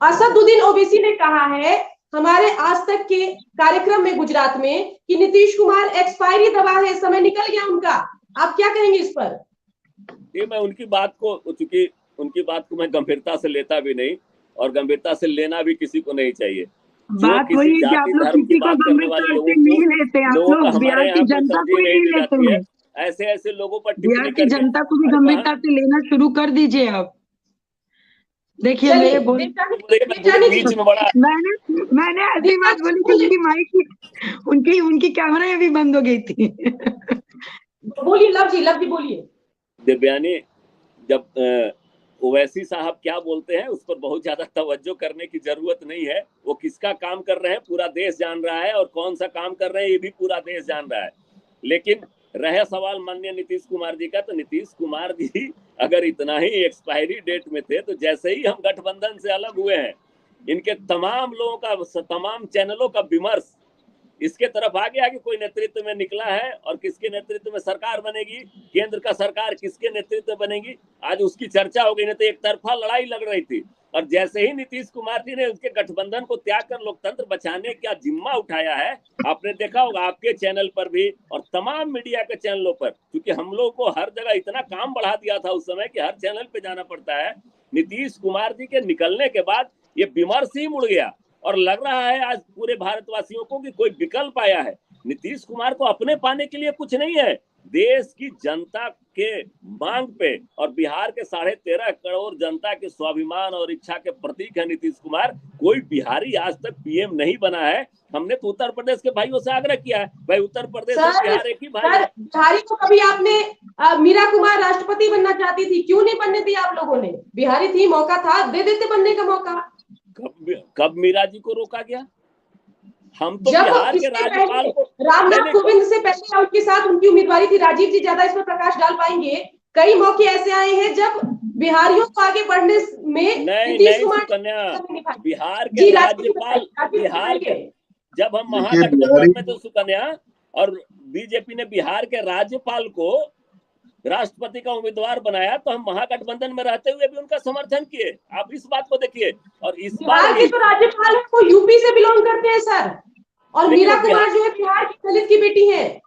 असदुद्दीन ओवैसी ने कहा है हमारे आज तक के कार्यक्रम में गुजरात में कि नीतीश कुमार एक्सपायरी दवा है, समय निकल गया उनका। आप क्या कहेंगे इस पर? ये मैं उनकी बात को, चूंकि उनकी बात को मैं गंभीरता से लेता भी नहीं, और गंभीरता से लेना भी किसी को नहीं चाहिए। बात वही है कि आप लोग किसी को गंभीरता से नहीं लेते, आप लोग बिहार की जनता को ही नहीं लेते हैं। ऐसे लोगों पर बिहार की जनता को भी गंभीरता से लेना शुरू कर दीजिए आप। देखिए मैंने ऐसी बात बोली कि उनकी माइक उनकी कैमरा भी बंद हो गई थी। बोलिए लव जी बोलिए। देवयानी, जब ओवैसी साहब क्या बोलते हैं उस पर बहुत ज्यादा तवज्जो करने की जरूरत नहीं है। वो किसका काम कर रहे हैं पूरा देश जान रहा है, और कौन सा काम कर रहे हैं ये भी पूरा देश जान रहा है। लेकिन रहे सवाल माननीय नीतीश कुमार जी का, तो नीतीश कुमार जी अगर इतना ही एक्सपायरी डेट में थे, तो जैसे ही हम गठबंधन से अलग हुए हैं, इनके तमाम लोगों का, तमाम चैनलों का विमर्श इसके तरफ आ गया कि कोई नेतृत्व में निकला है और किसके नेतृत्व में सरकार बनेगी, केंद्र का सरकार किसके नेतृत्व में बनेगी, आज उसकी चर्चा हो गई। नहीं तो एक तरफा लड़ाई लग रही थी, और जैसे ही नीतीश कुमार जी ने उसके गठबंधन को त्याग कर लोकतंत्र बचाने का जिम्मा उठाया है, आपने देखा होगा आपके चैनल पर भी और तमाम मीडिया के चैनलों पर, क्योंकि हम लोग को हर जगह इतना काम बढ़ा दिया था उस समय कि हर चैनल पे जाना पड़ता है। नीतीश कुमार जी के निकलने के बाद ये विमर्श ही मुड़ गया, और लग रहा है आज पूरे भारतवासियों को कि कोई विकल्प आया है। नीतीश कुमार को अपने पाने के लिए कुछ नहीं है, देश की जनता के मांग पे और बिहार के 13.5 करोड़ जनता के स्वाभिमान और इच्छा के प्रतीक है नीतीश कुमार। कोई बिहारी आज तक पीएम नहीं बना है। हमने तो उत्तर प्रदेश के भाइयों से आग्रह किया है, भाई उत्तर प्रदेश और बिहार एक ही भाई है। बिहारी को कभी आपने मीरा कुमार राष्ट्रपति बनना चाहती थी, क्यों नहीं बनने दिया आप लोगों ने? बिहारी थी, मौका था, दे देते बनने का मौका। कब मीरा जी को रोका गया? हम तो बिहार के राज्यपाल को, रामनाथ कोविंद से पहले उनके साथ उनकी उम्मीदवारी थी। राजीव जी ज्यादा इस पर प्रकाश डाल पाएंगे। कई मौके ऐसे आए हैं जब बिहारियों को आगे बढ़ने में नहीं सुकन्या, बिहार के राज्यपाल, बिहार के जब हम महागठबंधन में तो सुकन्या और बीजेपी ने बिहार के राज्यपाल को राष्ट्रपति का उम्मीदवार बनाया, तो हम महागठबंधन में रहते हुए भी उनका समर्थन किए। आप इस बात को देखिए। और इस बार के तो राज्यपाल को यूपी से बिलोंग करते हैं सर, और मीरा कुमार जो है बिहार की दलित की बेटी है।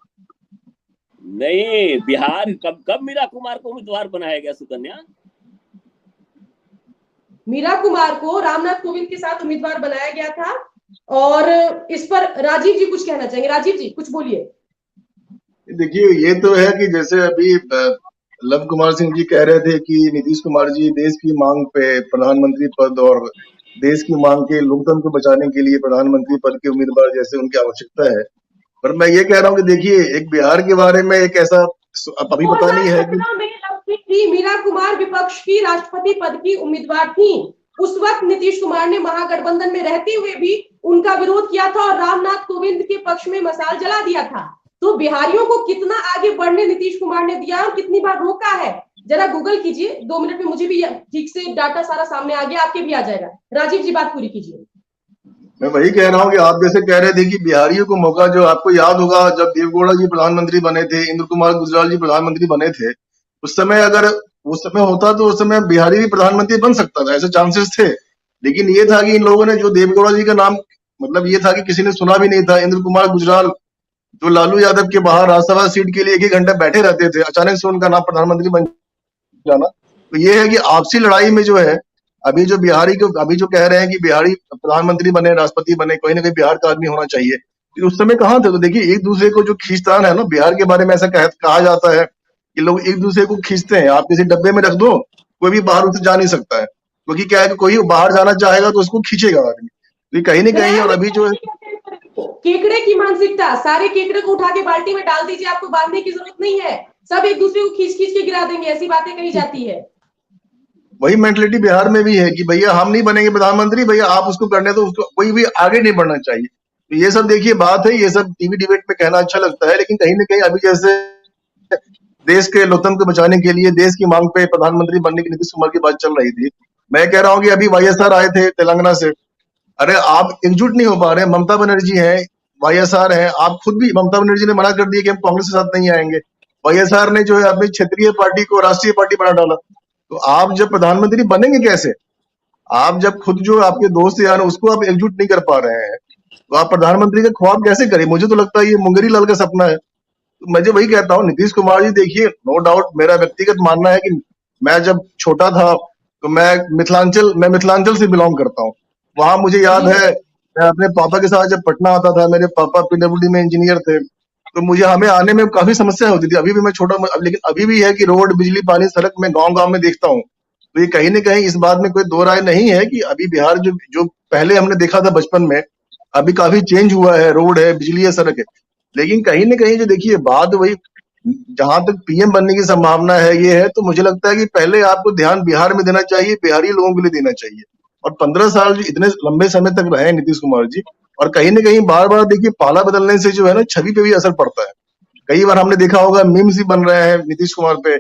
नहीं, बिहार कब मीरा कुमार को उम्मीदवार बनाया गया सुकन्या? मीरा कुमार को रामनाथ कोविंद के साथ उम्मीदवार बनाया गया था। और इस पर राजीव जी कुछ कहना चाहेंगे। राजीव जी कुछ बोलिए। देखिए, ये तो है कि जैसे अभी लव कुमार सिंह जी कह रहे थे कि नीतीश कुमार जी देश की मांग पे प्रधानमंत्री पद और देश की मांग के लोकतंत्र को बचाने के लिए प्रधानमंत्री पद के उम्मीदवार जैसे उनकी आवश्यकता है। पर मैं ये कह रहा हूँ कि देखिए, एक बिहार के बारे में एक ऐसा अभी पता नहीं है कि मीरा कुमार विपक्ष की राष्ट्रपति पद की उम्मीदवार थी। उस वक्त नीतीश कुमार ने महागठबंधन में रहते हुए भी उनका विरोध किया था और रामनाथ कोविंद के पक्ष में मशाल जला दिया था। तो बिहारियों को कितना आगे बढ़ने नीतीश कुमार ने दिया और कितनी बार रोका है, जरा गूगल कीजिए। 2 मिनट में मुझे भी ठीक से डाटा सारा सामने आ गया, आपके भी आ जाएगा। राजीव जी बात पूरी कीजिए। मैं वही कह रहा हूँ कि आप जैसे कह रहे थे कि बिहारियों को मौका, जो आपको याद होगा जब देवगौड़ा जी प्रधानमंत्री बने थे, इंद्र कुमार गुजराल जी प्रधानमंत्री बने थे, उस समय अगर उस समय होता तो उस समय बिहारी भी प्रधानमंत्री बन सकता था, ऐसे चांसेस थे। लेकिन ये था कि इन लोगों ने जो देवगौड़ा जी का नाम, मतलब ये था कि किसी ने सुना भी नहीं था। इंद्र कुमार गुजराल जो लालू यादव के बाहर राज्यसभा सीट के लिए 1-1 घंटा बैठे रहते थे, अचानक से उनका नाम प्रधानमंत्री बन जाना। तो ये है कि आपसी लड़ाई में जो है, अभी जो बिहारी को अभी जो कह रहे हैं कि बिहारी प्रधानमंत्री बने, राष्ट्रपति बने, कोई ना कोई बिहार का आदमी होना चाहिए, तो उस समय कहाँ थे? तो देखिए एक दूसरे को जो खींचतान है ना, बिहार के बारे में ऐसा कहा जाता है कि लोग एक दूसरे को खींचते हैं। आप किसी डब्बे में रख दो, कोई भी बाहर उसे जा नहीं सकता है, क्योंकि क्या है कि कोई बाहर जाना चाहेगा तो उसको खींचेगा आदमी। तो ये कहीं ना कहीं, और अभी जो केकड़े की मानसिकता, सारे केकड़े को उठा के बाल्टी में डाल दीजिए, आपको बांधने की जरूरत नहीं है, सब एक दूसरे को खींच खींच के गिरा देंगे, ऐसी बातें कही जाती है। वही मेंटलिटी बिहार में भी है कि भैया हम नहीं बनेंगे प्रधानमंत्री, भैया आप उसको करने दो, उसको कोई भी आगे नहीं बढ़ना चाहिए। तो ये सब देखिए बात है, ये सब टीवी डिबेट में कहना अच्छा लगता है, लेकिन कहीं ना कहीं अभी जैसे देश के लोकतंत्र को बचाने के लिए देश की मांग पे प्रधानमंत्री बनने की नीतीश कुमार की बात चल रही थी। मैं कह रहा हूँ कि अभी वाईएसआर आए थे तेलंगाना से, अरे आप एकजुट नहीं हो पा रहे। ममता बनर्जी है, वाईएसआर है, आप खुद भी, ममता बनर्जी ने मना कर दिया कि हम कांग्रेस के साथ नहीं आएंगे। वाईएसआर ने जो है अपनी क्षेत्रीय पार्टी को राष्ट्रीय पार्टी बना डाला। तो आप जब प्रधानमंत्री बनेंगे कैसे? आप जब खुद जो आपके दोस्त यार उसको आप एकजुट नहीं कर पा रहे हैं, तो आप प्रधानमंत्री का ख्वाब कैसे करें? मुझे तो लगता है ये मुंगेरी लाल का सपना है। तो मुझे वही कहता हूँ, नीतीश कुमार जी देखिए, नो डाउट मेरा व्यक्तिगत मानना है कि मैं जब छोटा था तो मैं मिथिलांचल से बिलोंग करता हूँ। वहां मुझे याद है, मैं अपने पापा के साथ जब पटना आता था, मेरे पापा पीडब्ल्यूडी में इंजीनियर थे, तो मुझे हमें आने में काफी समस्या होती थी। अभी भी मैं छोटा, लेकिन अभी भी है कि रोड, बिजली, पानी, सड़क में गांव-गांव में देखता हूँ। तो ये कहीं न कहीं इस बात में कोई दो राय नहीं है कि अभी बिहार जो पहले हमने देखा था बचपन में, अभी काफी चेंज हुआ है, रोड है, बिजली है, सड़क है। लेकिन कहीं न कहीं जो देखिए बात वही, जहां तक पीएम बनने की संभावना है ये है, तो मुझे लगता है कि पहले आपको ध्यान बिहार में देना चाहिए, बिहारी लोगों के लिए देना चाहिए। और 15 साल जो इतने लंबे समय तक रहे नीतीश कुमार जी, और कहीं न कहीं बार-बार देखिए पाला बदलने से जो है ना, छवि पे भी असर पड़ता है। कई बार हमने देखा होगा मीम्स भी बन रहे हैं नीतीश कुमार पे,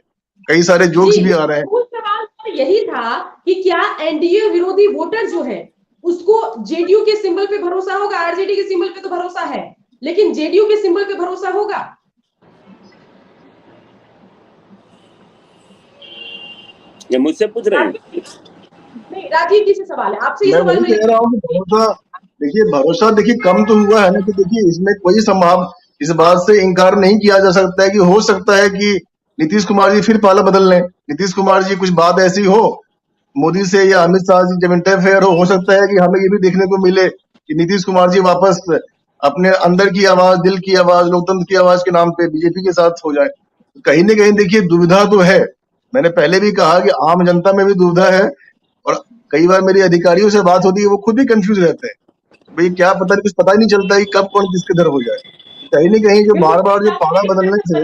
कई सारे जोक्स भी आ रहे हैं। मूल सवाल तो यही था कि क्या एनडीए विरोधी वोटर जो है उसको जेडीयू के सिंबल पे भरोसा होगा? आरजेडी के सिंबल पे तो भरोसा है, लेकिन जेडीयू के सिंबल पे भरोसा होगा? ये मुझसे पूछ रहे हैं? नहीं, राजीव जी से सवाल है, आपसे ये मैं सवाल वही कह रहा हूँ कि भरोसा देखिए कम तो हुआ है ना, कि देखिए इसमें कोई इस बात से इनकार नहीं किया जा सकता है कि हो सकता है कि नीतीश कुमार जी फिर पाला बदल लें। नीतीश कुमार जी कुछ बात ऐसी हो मोदी से या अमित शाह जी जब इंटरफेयर हो सकता है कि हमें ये भी देखने को मिले कि नीतीश कुमार जी वापस अपने अंदर की आवाज, दिल की आवाज, लोकतंत्र की आवाज के नाम पे बीजेपी के साथ हो जाए। कहीं न कहीं देखिए दुविधा तो है। मैंने पहले भी कहा कि आम जनता में भी दुविधा है, और कई बार मेरी अधिकारियों से बात होती है, वो खुद भी कंफ्यूज रहते हैं, भाई क्या पता, कुछ पता ही नहीं चलता है कि कब कौन किसके दर हो जाए। कहीं न कहीं जो बार-बार जो पाला बदलने से,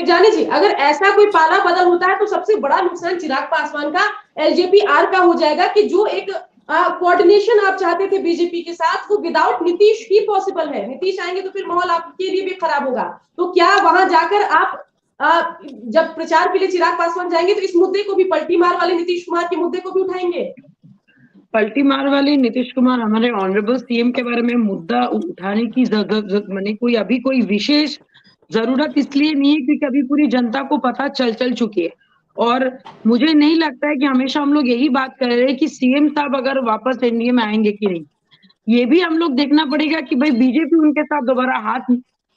जानी जी, अगर ऐसा कोई पाला बदल होता है तो सबसे बड़ा नुकसान चिराग पासवान का, एलजेपी आर का हो जाएगा, कि जो एक कोऑर्डिनेशन आप चाहते थे बीजेपी के साथ, वो विदाउट नीतीश ही पॉसिबल है। नीतीश आएंगे तो फिर माहौल आपके लिए भी खराब होगा। तो क्या वहां जाकर आप जब प्रचार के लिए चिराग पासवान जाएंगे तो इस मुद्दे को भी, पलटी मार वाले नीतीश कुमार के मुद्दे को भी उठाएंगे? पलटी मार वाले नीतीश कुमार, हमारे ऑनरेबल सीएम के बारे में मुद्दा उठाने की जरूरत मैंने कोई विशेष जरूरत इसलिए नहीं है क्योंकि अभी पूरी जनता को पता चल चुकी है। और मुझे नहीं लगता है कि हमेशा हम लोग यही बात कर रहे हैं कि सीएम साहब अगर वापस एनडीए में आएंगे कि नहीं। ये भी हम लोग देखना पड़ेगा कि भाई बीजेपी उनके साथ दोबारा हाथ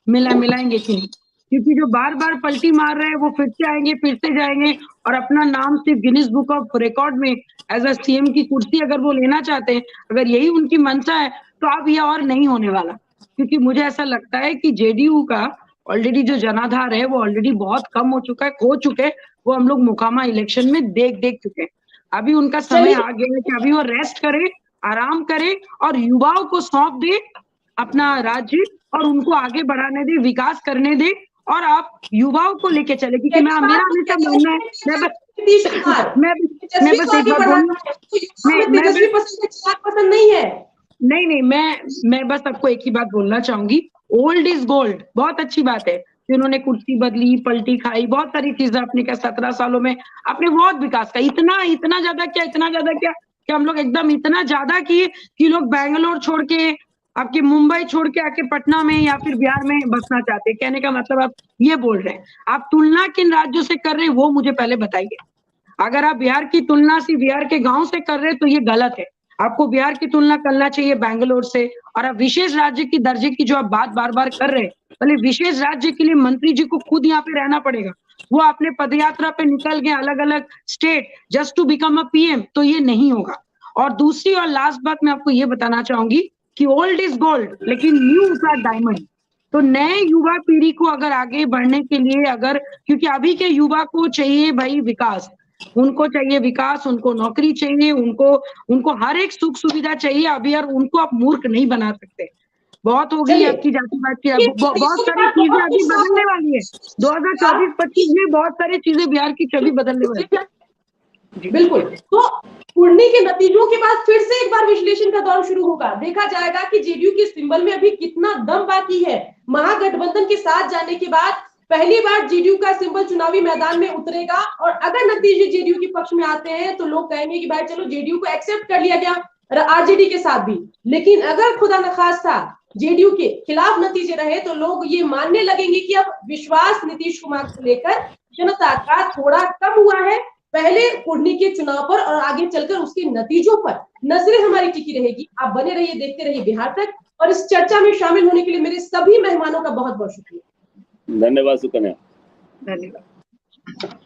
मिलाएंगे कि नहीं, क्योंकि जो बार बार पलटी मार रहे हैं वो फिर से आएंगे, फिर से जाएंगे, और अपना नाम सिर्फ गिनीज बुक ऑफ रिकॉर्ड में एज अ सीएम की कुर्सी अगर वो लेना चाहते हैं, अगर यही उनकी मंशा है, तो अब यह और नहीं होने वाला। क्योंकि मुझे ऐसा लगता है कि जेडीयू का ऑलरेडी जो जनाधार है वो ऑलरेडी बहुत कम हो चुके हैं। वो हम लोग मुकामा इलेक्शन में देख चुके हैं। अभी उनका समय आ गया है कि अभी वो रेस्ट करे, आराम करे, और युवाओं को सौंप दे अपना राज्य, और उनको आगे बढ़ाने दे, विकास करने दे, और आप युवाओं को लेके चले। क्योंकि मेरा हमेशा मानना है, मैं बस एक बात बोलूं, पसंद नहीं है। नहीं, मैं बस आपको एक ही बात बोलना चाहूंगी, ओल्ड इज गोल्ड। बहुत अच्छी बात है कि उन्होंने कुर्सी बदली, पलटी खाई, बहुत सारी चीजें आपने क्या 17 सालों में आपने बहुत विकास का, इतना ज्यादा क्या कि हम लोग एकदम इतना ज्यादा किए कि लोग बैंगलोर छोड़ के, आपके मुंबई छोड़ के आके पटना में या फिर बिहार में बसना चाहते हैं। कहने का मतलब आप ये बोल रहे हैं। आप तुलना किन राज्यों से कर रहे हैं वो मुझे पहले बताइए। अगर आप बिहार की तुलना सिर्फ बिहार के गांव से कर रहे हैं तो ये गलत है। आपको बिहार की तुलना करना चाहिए बैंगलोर से। और आप विशेष राज्य की दर्जे की जो आप बात बार-बार कर रहे हैं, भले विशेष राज्य के लिए मंत्री जी को खुद यहाँ पे रहना पड़ेगा। वो अपने पदयात्रा पे निकल गए अलग-अलग state just to become a PM, तो ये नहीं होगा। और दूसरी और लास्ट बात मैं आपको ये बताना चाहूंगी कि ओल्ड इज गोल्ड लेकिन न्यू इज अ डायमंड। तो नए युवा पीढ़ी को अगर आगे बढ़ने के लिए, अगर क्योंकि अभी के युवा को चाहिए भाई विकास, उनको चाहिए विकास, उनको नौकरी चाहिए, उनको हर एक सुख सुविधा चाहिए अभी, और उनको आप मूर्ख नहीं बना सकते। बहुत हो गई चलिए, आपकी जातिवाद की, ये बहुत इसके सारी बाद चीजें बहुत अभी कुछ बदलने वाली है। 2024-25 में बहुत सारी चीजें बिहार की छवि बदलने वाली है। बिल्कुल। तो कुर्नी के नतीजों के बाद फिर से एक बार विश्लेषण का दौर शुरू होगा। देखा जाएगा कि जेडीयू के सिंबल में अभी कितना दम बाकी है। महागठबंधन के साथ जाने के बाद पहली बार जेडीयू का सिंबल चुनावी मैदान में उतरेगा, और अगर नतीजे जेडीयू के पक्ष में आते हैं तो लोग कहेंगे कि भाई चलो जेडीयू को एक्सेप्ट कर लिया गया आरजेडी के साथ भी। लेकिन अगर खुदा न खास्ता जेडीयू के खिलाफ नतीजे रहे तो लोग ये मानने लगेंगे कि अब विश्वास नीतीश कुमार को लेकर जनता का थोड़ा कम हुआ है। पहले कुर्नी के चुनाव पर और आगे चलकर उसके नतीजों पर नजरें हमारी टिकी रहेगी। आप बने रहिए, देखते रहिए बिहार तक, और इस चर्चा में शामिल होने के लिए मेरे सभी मेहमानों का बहुत बहुत शुक्रिया। धन्यवाद सुकन्या। धन्यवाद।